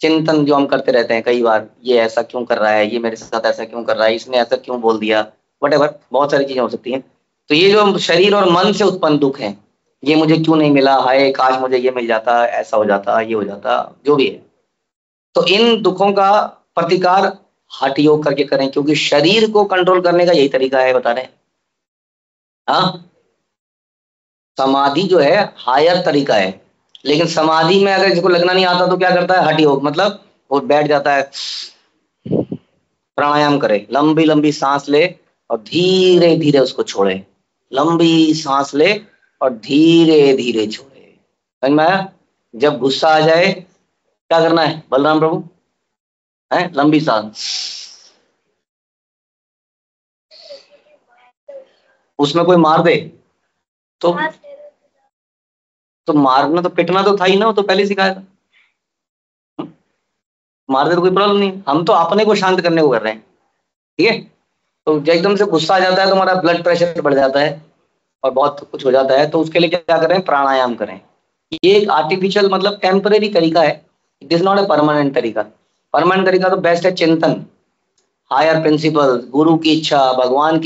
चिंतन जो हम करते रहते हैं कई बार, ये ऐसा क्यों कर रहा है, ये मेरे साथ ऐसा क्यों कर रहा है, इसने ऐसा क्यों बोल दिया, वटेवर, बहुत सारी चीजें हो सकती हैं। तो ये जो शरीर और मन से उत्पन्न दुख है, ये मुझे क्यों नहीं मिला, हाय काश मुझे ये मिल जाता, ऐसा हो जाता, ये हो जाता, जो भी है। तो इन दुखों का प्रतिकार हठ योग करके करें, क्योंकि शरीर को कंट्रोल करने का यही तरीका है, बता रहे हैं। हाँ, समाधि जो है हायर तरीका है, लेकिन समाधि में अगर जिसको लगना नहीं आता तो क्या करता है, हठ योग, मतलब वो बैठ जाता है, प्राणायाम करे, लंबी लंबी सांस ले और धीरे धीरे उसको छोड़े, लंबी सांस ले और धीरे धीरे छोड़े। समझ में आया? जब गुस्सा आ जाए क्या करना है बलराम प्रभु? है लंबी सांस, उसमें कोई मार दे तो मारना तो पिटना तो था ही ना, वो तो पहले सिखाया था। मार दे तो कोई प्रॉब्लम नहीं, हम तो अपने को शांत करने को कर रहे हैं। ठीक है, तो जब एकदम से गुस्सा आ जाता है तो हमारा ब्लड प्रेशर बढ़ जाता है और बहुत कुछ हो जाता है, तो उसके लिए क्या करें, प्राणायाम करें। ये एक आर्टिफिशियल मतलब टेम्परेरी तरीका है, it is not a permanent तरीका। परमानेंट तरीका तो बेस्ट है चिंतन, हायर प्रिंसिपल, गुरु की इच्छा, भगवान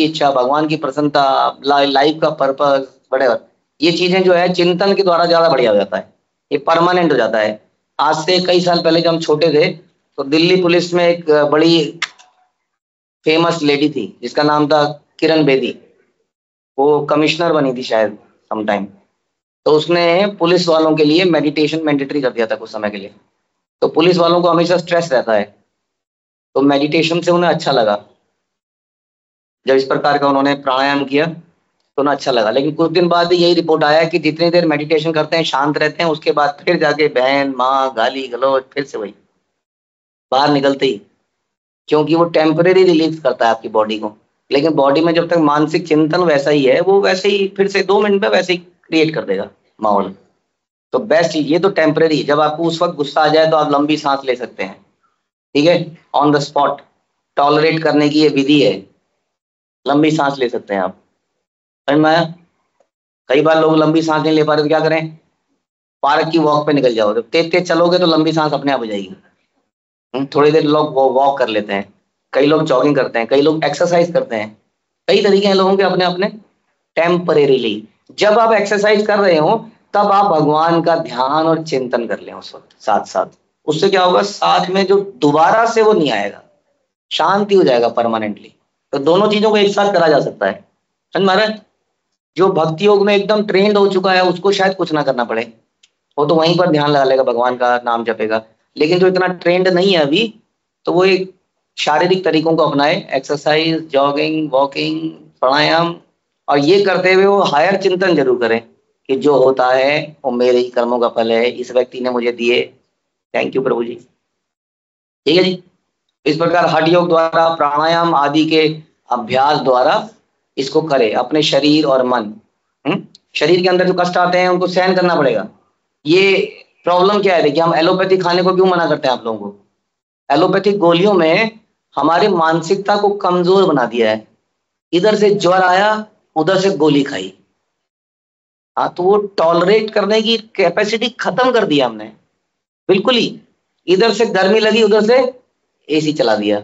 की प्रसन्नता, लाइफ का पर्पस, वटेवर, ये चीजें जो है चिंतन के द्वारा ज्यादा बढ़िया हो जाता है, ये परमानेंट हो जाता है। आज से कई साल पहले जब हम छोटे थे तो दिल्ली पुलिस में एक बड़ी फेमस लेडी थी जिसका नाम था किरण बेदी, वो कमिश्नर बनी थी शायद समटाइम। तो उसने पुलिस वालों के लिए मेडिटेशन मैंडेटरी कर दिया था कुछ समय के लिए। तो पुलिस वालों को हमेशा स्ट्रेस रहता है, तो मेडिटेशन से उन्हें अच्छा लगा। जब इस प्रकार का उन्होंने प्राणायाम किया तो उन्हें अच्छा लगा, लेकिन कुछ दिन बाद यही रिपोर्ट आया कि जितनी देर मेडिटेशन करते हैं शांत रहते हैं, उसके बाद फिर जाके बहन माँ गाली गलौज फिर से वही बाहर निकलते ही, क्योंकि वो टेम्परेरी रिलीफ करता है आपकी बॉडी को। लेकिन बॉडी में जब तक मानसिक चिंतन वैसा ही है, वो वैसे ही फिर से 2 मिनट में वैसे ही क्रिएट कर देगा माहौल। तो बेस्ट ये तो टेम्परेरी, जब आपको उस वक्त गुस्सा आ जाए तो आप लंबी सांस ले सकते हैं। ठीक है, ऑन द स्पॉट टॉलरेट करने की ये विधि है, लंबी सांस ले सकते हैं आप। समझ में आया? कई बार लोग लंबी सांस नहीं ले पा रहे तो क्या करें, पार्क की वॉक पे निकल जाओ, जब तेज तेज चलोगे तो लंबी सांस अपने आप हो जाएगी। थोड़ी देर लोग वॉक कर लेते हैं, कई लोग जॉगिंग करते हैं, कई लोग एक्सरसाइज करते हैं, कई तरीके हैं लोगों के अपने अपने। टेम्परेरीली जब आप एक्सरसाइज कर रहे हो तब आप भगवान का ध्यान और चिंतन कर लें उस वक्त साथ साथ, उससे क्या होगा, साथ में जो दोबारा से वो नहीं आएगा, शांति हो जाएगा परमानेंटली। तो दोनों चीजों को एक साथ करा जा सकता है। समझ महाराज, जो भक्ति योग में एकदम ट्रेंड हो चुका है उसको शायद कुछ ना करना पड़े, वो तो वहीं पर ध्यान लगा लेगा, भगवान का नाम जपेगा। लेकिन जो इतना ट्रेंड नहीं है अभी, तो वो एक शारीरिक तरीकों को अपनाए, एक्सरसाइज, जॉगिंग, वॉकिंग, प्राणायाम, और ये करते हुए वो हायर चिंतन जरूर करें कि जो होता है वो मेरे ही कर्मों का फल है, इस व्यक्ति ने मुझे दिए, थैंक यू प्रभु जी। ठीक है जी, इस प्रकार हठ योग द्वारा, प्राणायाम आदि के अभ्यास द्वारा इसको करे अपने शरीर और मन। शरीर के अंदर जो कष्ट आते हैं उनको सहन करना पड़ेगा। ये प्रॉब्लम क्या है, देखिए हम एलोपैथी खाने को क्यों मना करते हैं आप लोगों को? एलोपैथिक गोलियों में हमारी मानसिकता को कमजोर बना दिया है। इधर से ज्वर आया, उधर से गोली खाई, हाँ, तो वो टॉलरेट करने की कैपेसिटी खत्म कर दिया हमने बिल्कुल ही। इधर से गर्मी लगी, उधर से एसी चला दिया।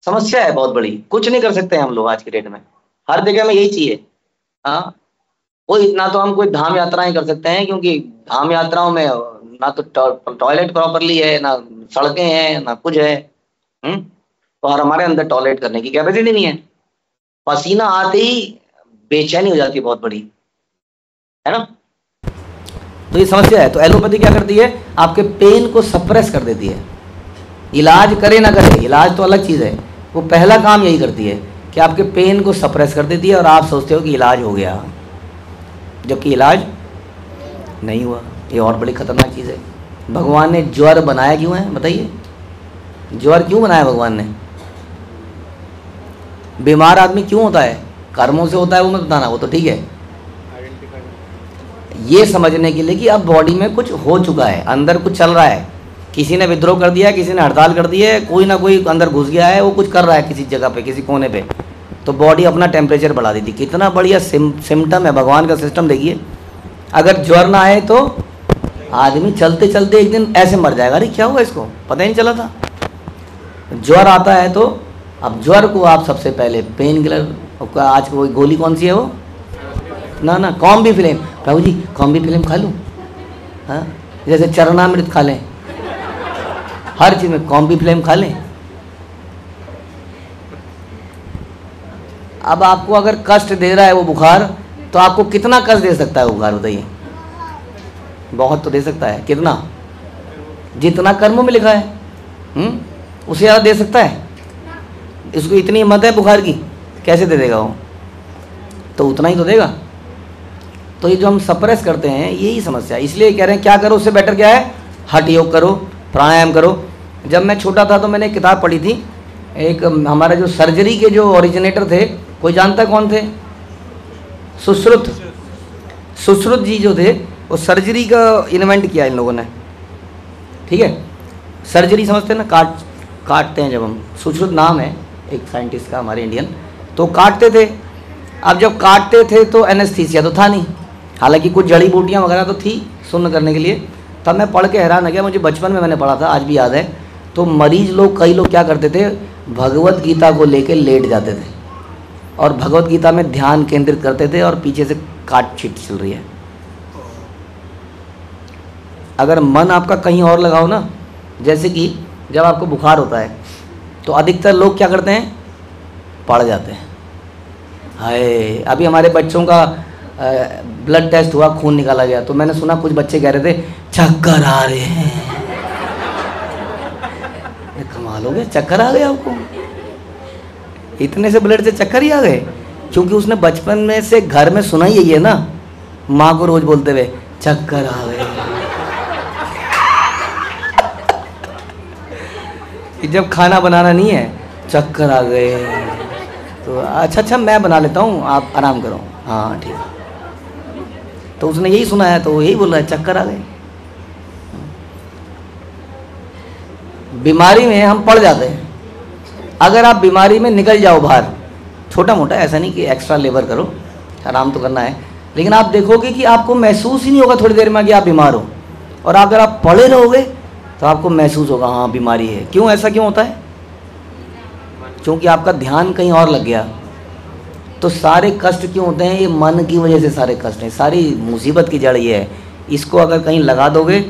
समस्या है बहुत बड़ी, कुछ नहीं कर सकते हम लोग आज के डेट में, हर जगह में यही चाहिए। हाँ, वो इतना तो हम कोई धाम यात्राएं कर सकते हैं, क्योंकि धाम यात्राओं में ना तो टॉयलेट प्रॉपरली है, ना सड़कें हैं, ना कुछ है। और हमारे अंदर टॉयलेट करने की कैपेसिटी नहीं है। पसीना आते ही बेचैनी हो जाती है बहुत बड़ी, है ना। तो ये समस्या है। तो एलोपैथी क्या करती है, आपके पेन को सप्रेस कर देती है। इलाज करे ना करे, इलाज तो अलग चीज़ है, वो पहला काम यही करती है कि आपके पेन को सप्रेस कर देती है और आप सोचते हो कि इलाज हो गया, जबकि इलाज नहीं हुआ। ये और बड़ी खतरनाक चीज़ है। भगवान ने ज्वर बनाया क्यों है, बताइए? ज्वर क्यों बनाया भगवान ने? बीमार आदमी क्यों होता है? कर्मों से होता है, वो मत बताना, वो तो ठीक है। ये समझने के लिए कि अब बॉडी में कुछ हो चुका है, अंदर कुछ चल रहा है, किसी ने विद्रोह कर दिया, किसी ने हड़ताल कर दी है, कोई ना कोई अंदर घुस गया है, वो कुछ कर रहा है किसी जगह पे, किसी कोने पे, तो बॉडी अपना टेम्परेचर बढ़ा देती। कितना बढ़िया सिम्टम है भगवान का सिस्टम। देखिए, अगर ज्वर ना आए तो आदमी चलते चलते एक दिन ऐसे मर जाएगा। अरे क्या हुआ इसको, पता ही नहीं चला था। ज्वर आता है तो अब ज्वर को आप सबसे पहले पेन किलर, आज वो गोली कौन सी है वो, ना कॉम्बी फिल्म, प्रभु जी कॉम्बी फिल्म खा लूँ, हाँ, जैसे चरणामृत खा लें, हर चीज़ में कॉम्बी फिल्म खा लें। अब आपको अगर कष्ट दे रहा है वो बुखार, तो आपको कितना कष्ट दे सकता है वो बुखार, बताइए? बहुत तो दे सकता है। कितना? जितना कर्मों में लिखा है, उससे ज़्यादा दे सकता है। इसको इतनी हिम्मत है बुखार की, कैसे दे देगा वो? तो उतना ही तो देगा। तो ये जो हम सप्रेस करते हैं, यही समस्या है। इसलिए कह रहे हैं क्या करो, उससे बेटर क्या है, हठ योग करो, प्राणायाम करो। जब मैं छोटा था तो मैंने एक किताब पढ़ी थी, एक हमारे जो सर्जरी के जो ओरिजिनेटर थे, कोई जानता है कौन थे? सुश्रुत जी जो थे, वो सर्जरी का इन्वेंट किया इन लोगों ने, ठीक है। सर्जरी समझते हैं ना, काटते हैं जब हम, सुश्रुत नाम है एक साइंटिस्ट का हमारे इंडियन, तो काटते थे। अब जब काटते थे तो एनेस्थीसिया तो था नहीं, हालांकि कुछ जड़ी बूटियाँ वगैरह तो थी सुन्न करने के लिए। तब मैं पढ़ के हैरान हो गया, मुझे बचपन में मैंने पढ़ा था, आज भी याद है। तो मरीज लोग, कई लोग क्या करते थे, भगवत गीता को लेके लेट जाते थे और भगवत गीता में ध्यान केंद्रित करते थे और पीछे से काट छीट चल रही है। अगर मन आपका कहीं और लगाओ ना, जैसे कि जब आपको बुखार होता है तो अधिकतर लोग क्या करते हैं, पड़ जाते हैं। हाय, अभी हमारे बच्चों का ब्लड टेस्ट हुआ, खून निकाला गया, तो मैंने सुना कुछ बच्चे कह रहे थे चक्कर आ रहे हैं। कमाल हो गया, चक्कर आ गए आपको? इतने से ब्लड से चक्कर ही आ गए? क्योंकि उसने बचपन में से घर में सुना ही यही है ना, माँ को रोज बोलते हुए चक्कर आ गए। जब खाना बनाना नहीं है, चक्कर आ गए, तो अच्छा मैं बना लेता हूँ, आप आराम करो, हाँ ठीक है। तो उसने यही सुना है तो यही बोल रहा है चक्कर आ गए। बीमारी में हम पड़ जाते हैं। अगर आप बीमारी में निकल जाओ बाहर, छोटा मोटा, ऐसा नहीं कि एक्स्ट्रा लेबर करो, आराम तो करना है, लेकिन आप देखोगे कि आपको महसूस ही नहीं होगा थोड़ी देर में कि आप बीमार हो। और अगर आप पड़े रहोगे तो आपको महसूस होगा हाँ बीमारी है। क्यों, ऐसा क्यों होता है? क्योंकि आपका ध्यान कहीं और लग गया। तो सारे कष्ट क्यों होते हैं? ये मन की वजह से सारे कष्ट हैं, सारी मुसीबत की जड़ ये है। इसको अगर कहीं लगा दोगे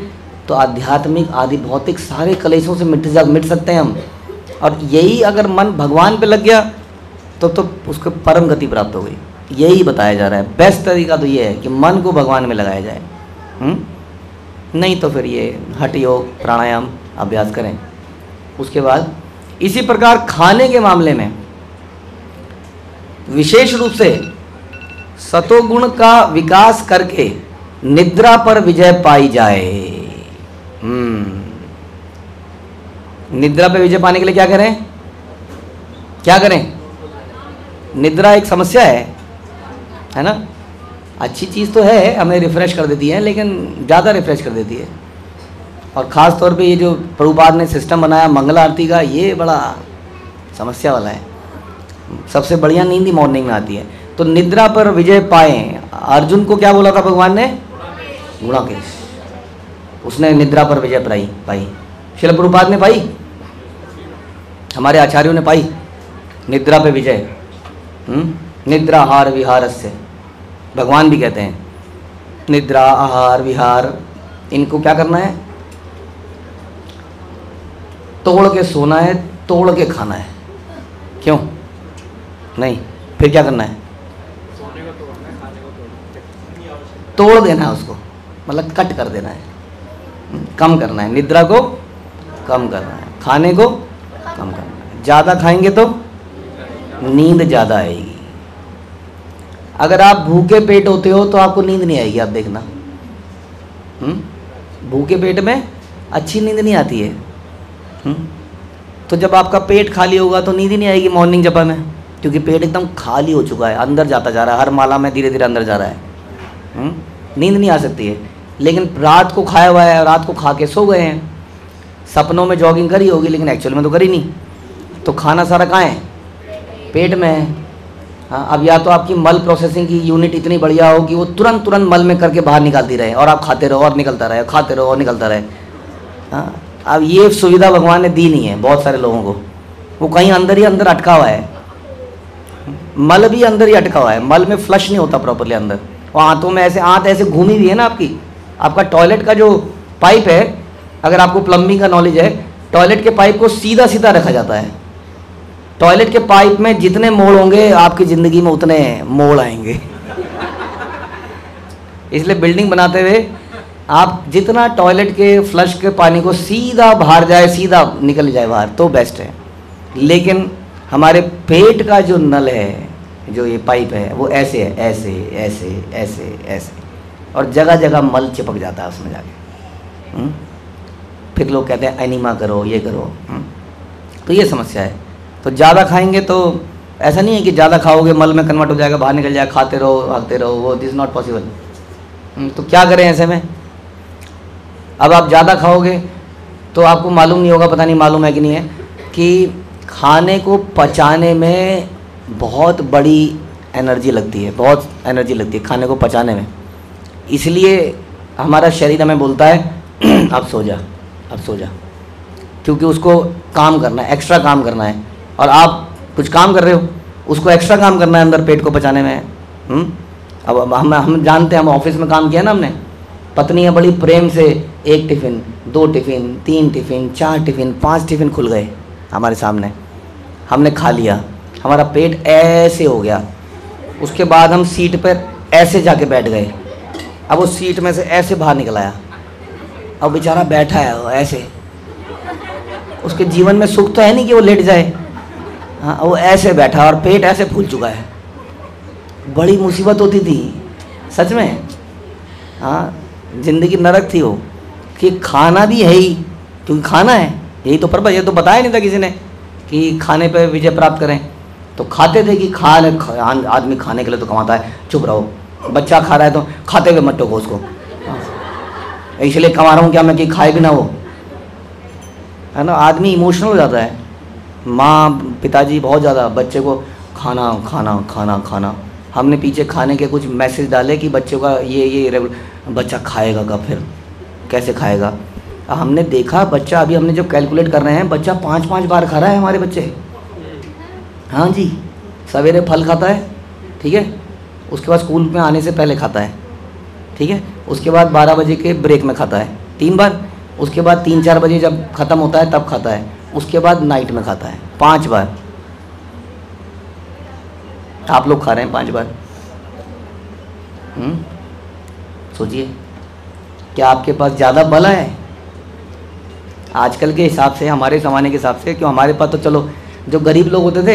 तो आध्यात्मिक आदि भौतिक सारे कलेशों से मिट सकते हैं हम। और यही अगर मन भगवान पे लग गया तो उसको परम गति प्राप्त हो गई। यही बताया जा रहा है। बेस्ट तरीका तो ये है कि मन को भगवान में लगाया जाए। नहीं तो फिर ये हठ योग प्राणायाम अभ्यास करें। उसके बाद इसी प्रकार खाने के मामले में विशेष रूप से सतोगुण का विकास करके निद्रा पर विजय पाई जाए। निद्रा पे विजय पाने के लिए क्या करें? क्या करें? निद्रा एक समस्या है ना? अच्छी चीज़ तो है, हमें रिफ़्रेश कर देती है, लेकिन ज़्यादा रिफ़्रेश कर देती है। और ख़ास तौर पे ये जो प्रभुपाद ने सिस्टम बनाया मंगल आरती का, ये बड़ा समस्या वाला है। सबसे बढ़िया नींद ही मॉर्निंग में आती है। तो निद्रा पर विजय पाएं, अर्जुन को क्या बोला था भगवान ने? गुणाकेश। उसने निद्रा पर विजय पाई। शिल प्रभुपाद ने पाई, हमारे आचार्यों ने पाई निद्रा पे विजय। निद्रा आहार विहार से, भगवान भी कहते हैं निद्रा आहार विहार, इनको क्या करना है? तोड़ के सोना है, तोड़ के खाना है। क्यों नहीं? फिर क्या करना है? तोड़ देना है उसको, मतलब कट कर देना है, कम करना है। निद्रा को कम करना है, खाने को कम करना है। ज़्यादा खाएंगे तो नींद ज़्यादा आएगी। अगर आप भूखे पेट होते हो तो आपको नींद नहीं आएगी, आप देखना। भूखे पेट में अच्छी नींद नहीं आती है। तो जब आपका पेट खाली होगा तो नींद ही नहीं आएगी मॉर्निंग जपा में, क्योंकि पेट एकदम खाली हो चुका है, अंदर जाता जा रहा है, हर माला में धीरे धीरे अंदर जा रहा है। नींद नहीं आ सकती है। लेकिन रात को खाया हुआ है, रात को खा के सो गए हैं, सपनों में जॉगिंग करी होगी लेकिन एक्चुअल में तो करी नहीं। तो खाना सारा कहाँ है? पेट में है। हाँ, अब या तो आपकी मल प्रोसेसिंग की यूनिट इतनी बढ़िया हो कि वो तुरंत मल में करके बाहर निकालती रहे और आप खाते रहो और निकलता रहे, खाते रहो और निकलता रहे। हाँ, अब ये सुविधा भगवान ने दी नहीं है बहुत सारे लोगों को। वो कहीं अंदर ही अंदर अटका हुआ है, मल भी अंदर ही अटका हुआ है, मल में फ्लश नहीं होता प्रॉपरली अंदर। और आंतों में ऐसे, आंत ऐसे घूमी हुई है ना आपकी। आपका टॉयलेट का जो पाइप है, अगर आपको प्लम्बिंग का नॉलेज है, टॉयलेट के पाइप को सीधा सीधा रखा जाता है। टॉयलेट के पाइप में जितने मोड़ होंगे आपकी ज़िंदगी में उतने मोड़ आएंगे। इसलिए बिल्डिंग बनाते हुए आप जितना टॉयलेट के फ्लश के पानी को सीधा बाहर जाए, सीधा निकल जाए बाहर, तो बेस्ट है। लेकिन हमारे पेट का जो नल है, जो ये पाइप है, वो ऐसे है, ऐसे ऐसे ऐसे ऐसे, और जगह जगह मल चिपक जाता है उसमें जाके। फिर लोग कहते हैं एनीमा करो, ये करो। तो ये समस्या है। तो ज़्यादा खाएंगे तो ऐसा नहीं है कि ज़्यादा खाओगे मल में कन्वर्ट हो जाएगा, बाहर निकल जाएगा, खाते रहो भागते रहो, वो दिस नॉट पॉसिबल। तो क्या करें ऐसे में? अब आप ज़्यादा खाओगे तो आपको मालूम नहीं होगा, पता नहीं मालूम है कि नहीं है, कि खाने को पचाने में बहुत बड़ी एनर्जी लगती है, बहुत एनर्जी लगती है खाने को पचाने में। इसलिए हमारा शरीर हमें बोलता है अब सो जा, अब सो जा, क्योंकि उसको काम करना है, एक्स्ट्रा काम करना है। और आप कुछ काम कर रहे हो, उसको एक्स्ट्रा काम करना है अंदर पेट को पचाने में। अब हम जानते हैं, हम ऑफिस में काम किया ना हमने, पत्नियाँ बड़ी प्रेम से 1 tiffin, 2 tiffin, 3 tiffin, 4 tiffin, 5 tiffin खुल गए हमारे सामने, हमने खा लिया, हमारा पेट ऐसे हो गया। उसके बाद हम सीट पर ऐसे जाके बैठ गए, अब वो सीट में से ऐसे बाहर निकल आया, अब बेचारा बैठा है वो ऐसे। उसके जीवन में सुख तो है नहीं कि वो लेट जाए, हाँ, वो ऐसे बैठा और पेट ऐसे फूल चुका है। बड़ी मुसीबत होती थी सच में। हाँ, जिंदगी नरक थी वो, कि खाना भी है ही, क्योंकि खाना है, यही तो पर्पज। ये तो बताया नहीं था किसी ने कि खाने पे विजय प्राप्त करें। तो खाते थे कि आदमी खाने के लिए तो कमाता है, चुप रहो। बच्चा खा रहा है तो खाते हुए मत टोको उसको, इसलिए कमा रहा हूँ क्या मैं कि खाए भी ना वो, है ना। आदमी इमोशनल हो जाता है, माँ पिताजी बहुत ज़्यादा बच्चे को खाना खाना खाना खाना। हमने पीछे खाने के कुछ मैसेज डाले कि बच्चों का ये बच्चा खाएगा कब, फिर कैसे खाएगा। हमने देखा बच्चा, अभी हमने जो कैलकुलेट कर रहे हैं, बच्चा 5-5 बार खा रहा है हमारे बच्चे। हाँ जी, सवेरे फल खाता है, ठीक है, उसके बाद स्कूल में आने से पहले खाता है, ठीक है, उसके बाद 12 बजे के ब्रेक में खाता है 3 बार, उसके बाद 3-4 बजे जब ख़त्म होता है तब खाता है, उसके बाद नाइट में खाता है 5 बार। आप लोग खा रहे हैं 5 बार। सोचिए, क्या आपके पास ज़्यादा बल है आजकल के हिसाब से, हमारे ज़माने के हिसाब से? क्यों, हमारे पास तो चलो जो गरीब लोग होते थे,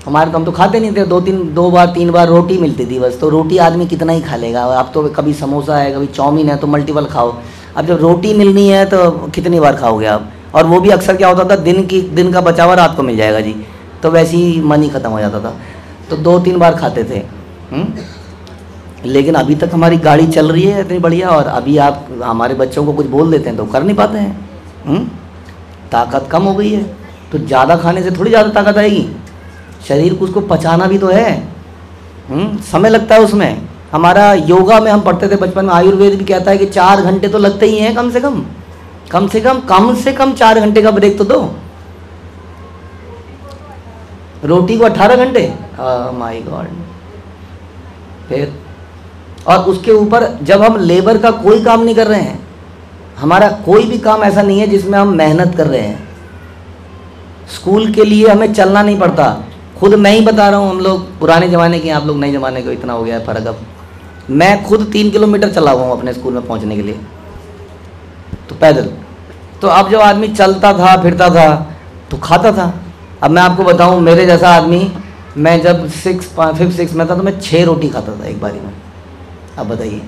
हमारे तो हम तो खाते नहीं थे, 2 बार 3 बार रोटी मिलती थी बस। तो रोटी आदमी कितना ही खा लेगा। अब तो कभी समोसा है, कभी चाउमीन है, तो मल्टीपल खाओ। अब जब रोटी मिलनी है तो कितनी बार खाओगे आप? और वो भी अक्सर क्या होता था, दिन का बचा हुआ रात को मिल जाएगा जी, तो वैसे ही मन ही ख़त्म हो जाता था, तो 2-3 बार खाते थे। लेकिन अभी तक हमारी गाड़ी चल रही है इतनी बढ़िया, और अभी आप हमारे बच्चों को कुछ बोल देते हैं तो कर नहीं पाते हैं। ताकत कम हो गई है, तो ज़्यादा खाने से थोड़ी ज़्यादा ताकत आएगी, शरीर को उसको पचाना भी तो है। समय लगता है उसमें। हमारा योगा में हम पढ़ते थे बचपन में, आयुर्वेद भी कहता है कि 4 घंटे तो लगते ही हैं कम से कम 4 घंटे का ब्रेक तो दो। रोटी को 18 घंटे, माय गॉड। फिर और उसके ऊपर जब हम लेबर का कोई काम नहीं कर रहे हैं, हमारा कोई भी काम ऐसा नहीं है जिसमें हम मेहनत कर रहे हैं। स्कूल के लिए हमें चलना नहीं पड़ता, खुद मैं ही बता रहा हूँ, हम लोग पुराने ज़माने के, आप लोग नए ज़माने के, इतना हो गया है फ़र्क अब। मैं खुद 3 किलोमीटर चला हुआ हूँ अपने स्कूल में पहुँचने के लिए, तो पैदल। तो अब जो आदमी चलता था फिरता था तो खाता था। अब मैं आपको बताऊँ, मेरे जैसा आदमी, मैं जब 5th 6 में था तो मैं 6 रोटी खाता था एक बारी में। अब बताइए,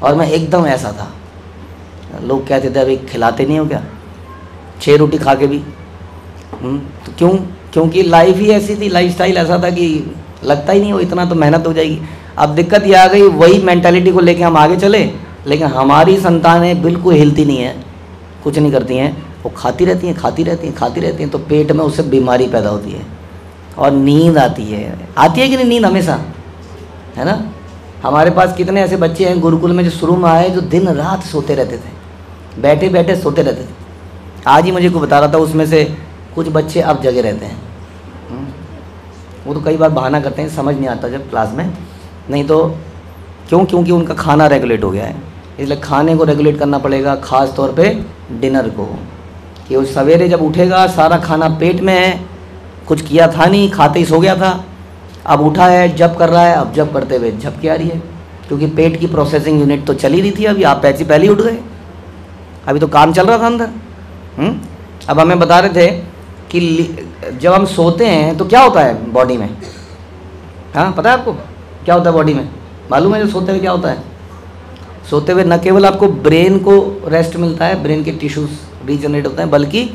और मैं एकदम ऐसा था, लोग कहते थे अभी खिलाते नहीं हो क्या 6 रोटी खा के भी। तो क्योंकि लाइफ ही ऐसी थी, लाइफस्टाइल ऐसा था कि लगता ही नहीं हो इतना तो मेहनत हो जाएगी। अब दिक्कत ये आ गई, वही मेंटालिटी को लेके हम आगे चले, लेकिन हमारी संतानें बिल्कुल हिलती नहीं है, कुछ नहीं करती हैं, वो खाती रहती हैं, तो पेट में उससे बीमारी पैदा होती है और नींद आती है कि नहीं, नींद हमेशा, है ना। हमारे पास कितने ऐसे बच्चे हैं गुरुकुल में जो शुरू में आए, जो दिन रात सोते रहते थे, बैठे बैठे सोते रहते थे। आज ही मुझे को बता रहा था, उसमें से कुछ बच्चे अब जगे रहते हैं। वो तो कई बार बहाना करते हैं, समझ नहीं आता जब क्लास में, नहीं तो क्योंकि उनका खाना रेगुलेट हो गया है, इसलिए खाने को रेगुलेट करना पड़ेगा, ख़ास तौर पे डिनर को, कि वो सवेरे जब उठेगा सारा खाना पेट में है, कुछ किया था नहीं, खाते ही सो गया था, अब उठा है, जब कर रहा है, अब जब करते हुए झपकी आ रही है, क्योंकि पेट की प्रोसेसिंग यूनिट तो चली रही थी, अभी आप पहले ही उठ गए, अभी तो काम चल रहा था अंदर। अब हमें बता रहे थे कि जब हम सोते हैं तो क्या होता है बॉडी में, हाँ पता है आपको क्या होता है बॉडी में, मालूम है जो सोते हुए क्या होता है? सोते हुए न केवल आपको ब्रेन को रेस्ट मिलता है, ब्रेन के टिश्यूज रीजनरेट होते हैं, बल्कि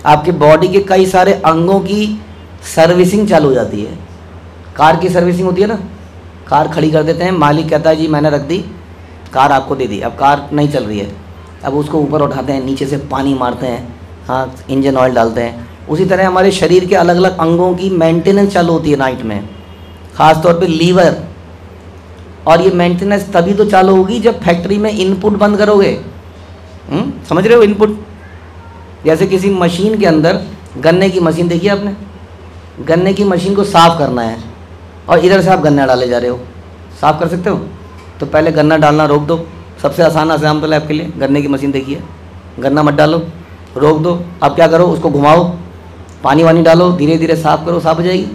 आपके बॉडी के कई सारे अंगों की सर्विसिंग चालू हो जाती है। कार की सर्विसिंग होती है ना, कार खड़ी कर देते हैं, मालिक कहता है जी मैंने रख दी, कार आपको दे दी, अब कार नहीं चल रही है, अब उसको ऊपर उठाते हैं, नीचे से पानी मारते हैं, हाँ इंजन ऑयल डालते हैं। उसी तरह हमारे शरीर के अलग अलग अंगों की मेंटेनेंस चालू होती है नाइट में, ख़ास तौर पे लीवर, और ये मेंटेनेंस तभी तो चालू होगी जब फैक्ट्री में इनपुट बंद करोगे। समझ रहे हो इनपुट? जैसे किसी मशीन के अंदर, गन्ने की मशीन देखिए आपने, गन्ने की मशीन को साफ़ करना है और इधर से आप गन्ना डाले जा रहे हो, साफ़ कर सकते हो? तो पहले गन्ना डालना रोक दो, सबसे आसान एग्जाम्पल है आपके लिए, गन्ने की मशीन देखिए, गन्ना मत डालो, रोक दो, अब क्या करो, उसको घुमाओ, पानी वानी डालो, धीरे धीरे साफ़ करो, साफ़ हो जाएगी।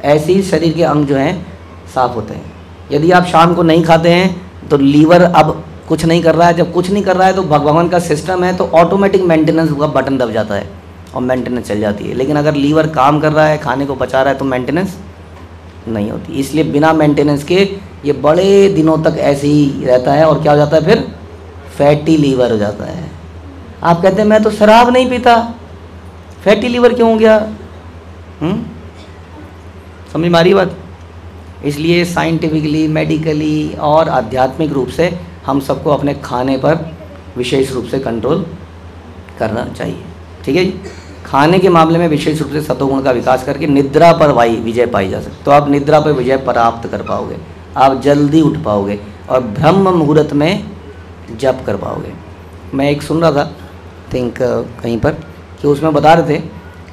ऐसे ही शरीर के अंग जो हैं साफ़ होते हैं। यदि आप शाम को नहीं खाते हैं तो लीवर अब कुछ नहीं कर रहा है, जब कुछ नहीं कर रहा है तो भगवान का सिस्टम है, तो ऑटोमेटिक मेंटेनेंस का बटन दब जाता है और मेंटेनेंस चल जाती है। लेकिन अगर लीवर काम कर रहा है, खाने को पचा रहा है, तो मेंटेनेंस नहीं होती। इसलिए बिना मेंटेनेंस के ये बड़े दिनों तक ऐसे ही रहता है, और क्या हो जाता है फिर? फैटी लीवर हो जाता है। आप कहते हैं मैं तो शराब नहीं पीता, फैटी लीवर क्यों हो गया? समझ में आ रही बात? इसलिए साइंटिफिकली, मेडिकली और आध्यात्मिक रूप से हम सबको अपने खाने पर विशेष रूप से कंट्रोल करना चाहिए। ठीक है जी? खाने के मामले में विशेष रूप से सतोगुण का विकास करके निद्रा पर विजय पाई जा सकती। तो आप निद्रा पर विजय प्राप्त कर पाओगे, आप जल्दी उठ पाओगे और ब्रह्म मुहूर्त में जप कर पाओगे। मैं एक सुन रहा था कहीं पर कि उसमें बता रहे थे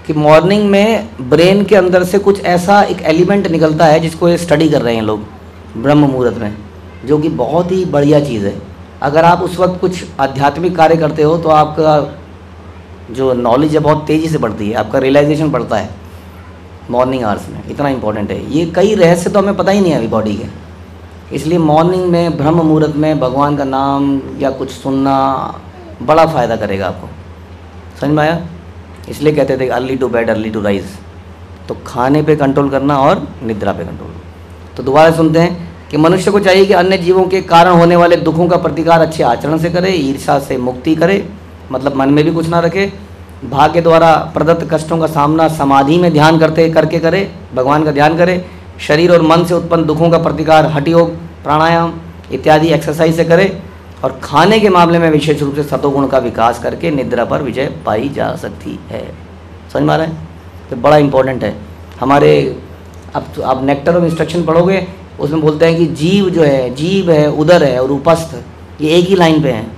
कि मॉर्निंग में ब्रेन के अंदर से कुछ ऐसा एक एलिमेंट निकलता है जिसको ये स्टडी कर रहे हैं लोग ब्रह्म मुहूर्त में, जो कि बहुत ही बढ़िया चीज़ है। अगर आप उस वक्त कुछ आध्यात्मिक कार्य करते हो तो आपका जो नॉलेज है बहुत तेज़ी से बढ़ती है, आपका रियलाइजेशन बढ़ता है मॉर्निंग आवर्स में, इतना इंपॉर्टेंट है ये। कई रहस्य तो हमें पता ही नहीं है अभी बॉडी के, इसलिए मॉर्निंग में ब्रह्म मुहूर्त में भगवान का नाम या कुछ सुनना बड़ा फ़ायदा करेगा आपको। समझ में आया? इसलिए कहते थे early to bed early to rise. तो खाने पे कंट्रोल करना और निद्रा पे कंट्रोल। तो दोबारा सुनते हैं कि मनुष्य को चाहिए कि अन्य जीवों के कारण होने वाले दुखों का प्रतिकार अच्छे आचरण से करे, ईर्ष्या से मुक्ति करे, मतलब मन में भी कुछ ना रखे, भाग्य द्वारा प्रदत्त कष्टों का सामना समाधि में ध्यान करते करके करे, भगवान का ध्यान करे। शरीर और मन से उत्पन्न दुखों का प्रतिकार हठ योग, प्राणायाम इत्यादि एक्सरसाइज से करे। और खाने के मामले में विशेष रूप से सतोगुण का विकास करके निद्रा पर विजय पाई जा सकती है। समझ में आ रहा है? तो बड़ा इंपॉर्टेंट है हमारे। अब तो आप नेक्टर ऑफ इंस्ट्रक्शन पढ़ोगे, उसमें बोलते हैं कि जीव जो है, जीव है, उदर है और उपस्थ, ये एक ही लाइन पे हैं।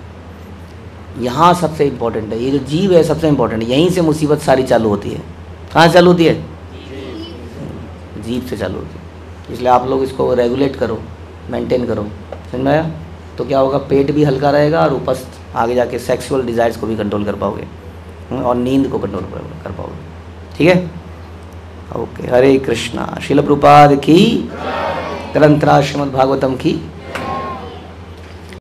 यहाँ सबसे इम्पोर्टेंट है, ये जो जीव है सबसे इम्पोर्टेंट है। यहीं से मुसीबत सारी चालू होती है। कहाँ से चालू होती है? जीव से चालू होती है। इसलिए आप लोग इसको रेगुलेट करो, मेंटेन करो। समझ में आया? तो क्या होगा, पेट भी हल्का रहेगा और उपस्थ आगे जाके सेक्सुअल डिज़ायर्स को भी कंट्रोल कर पाओगे और नींद को कंट्रोल कर पाओगे। ठीक है? ओके, हरे कृष्णा। श्रील प्रभुपाद की, ग्रंथराज श्रीमद् भागवतम की।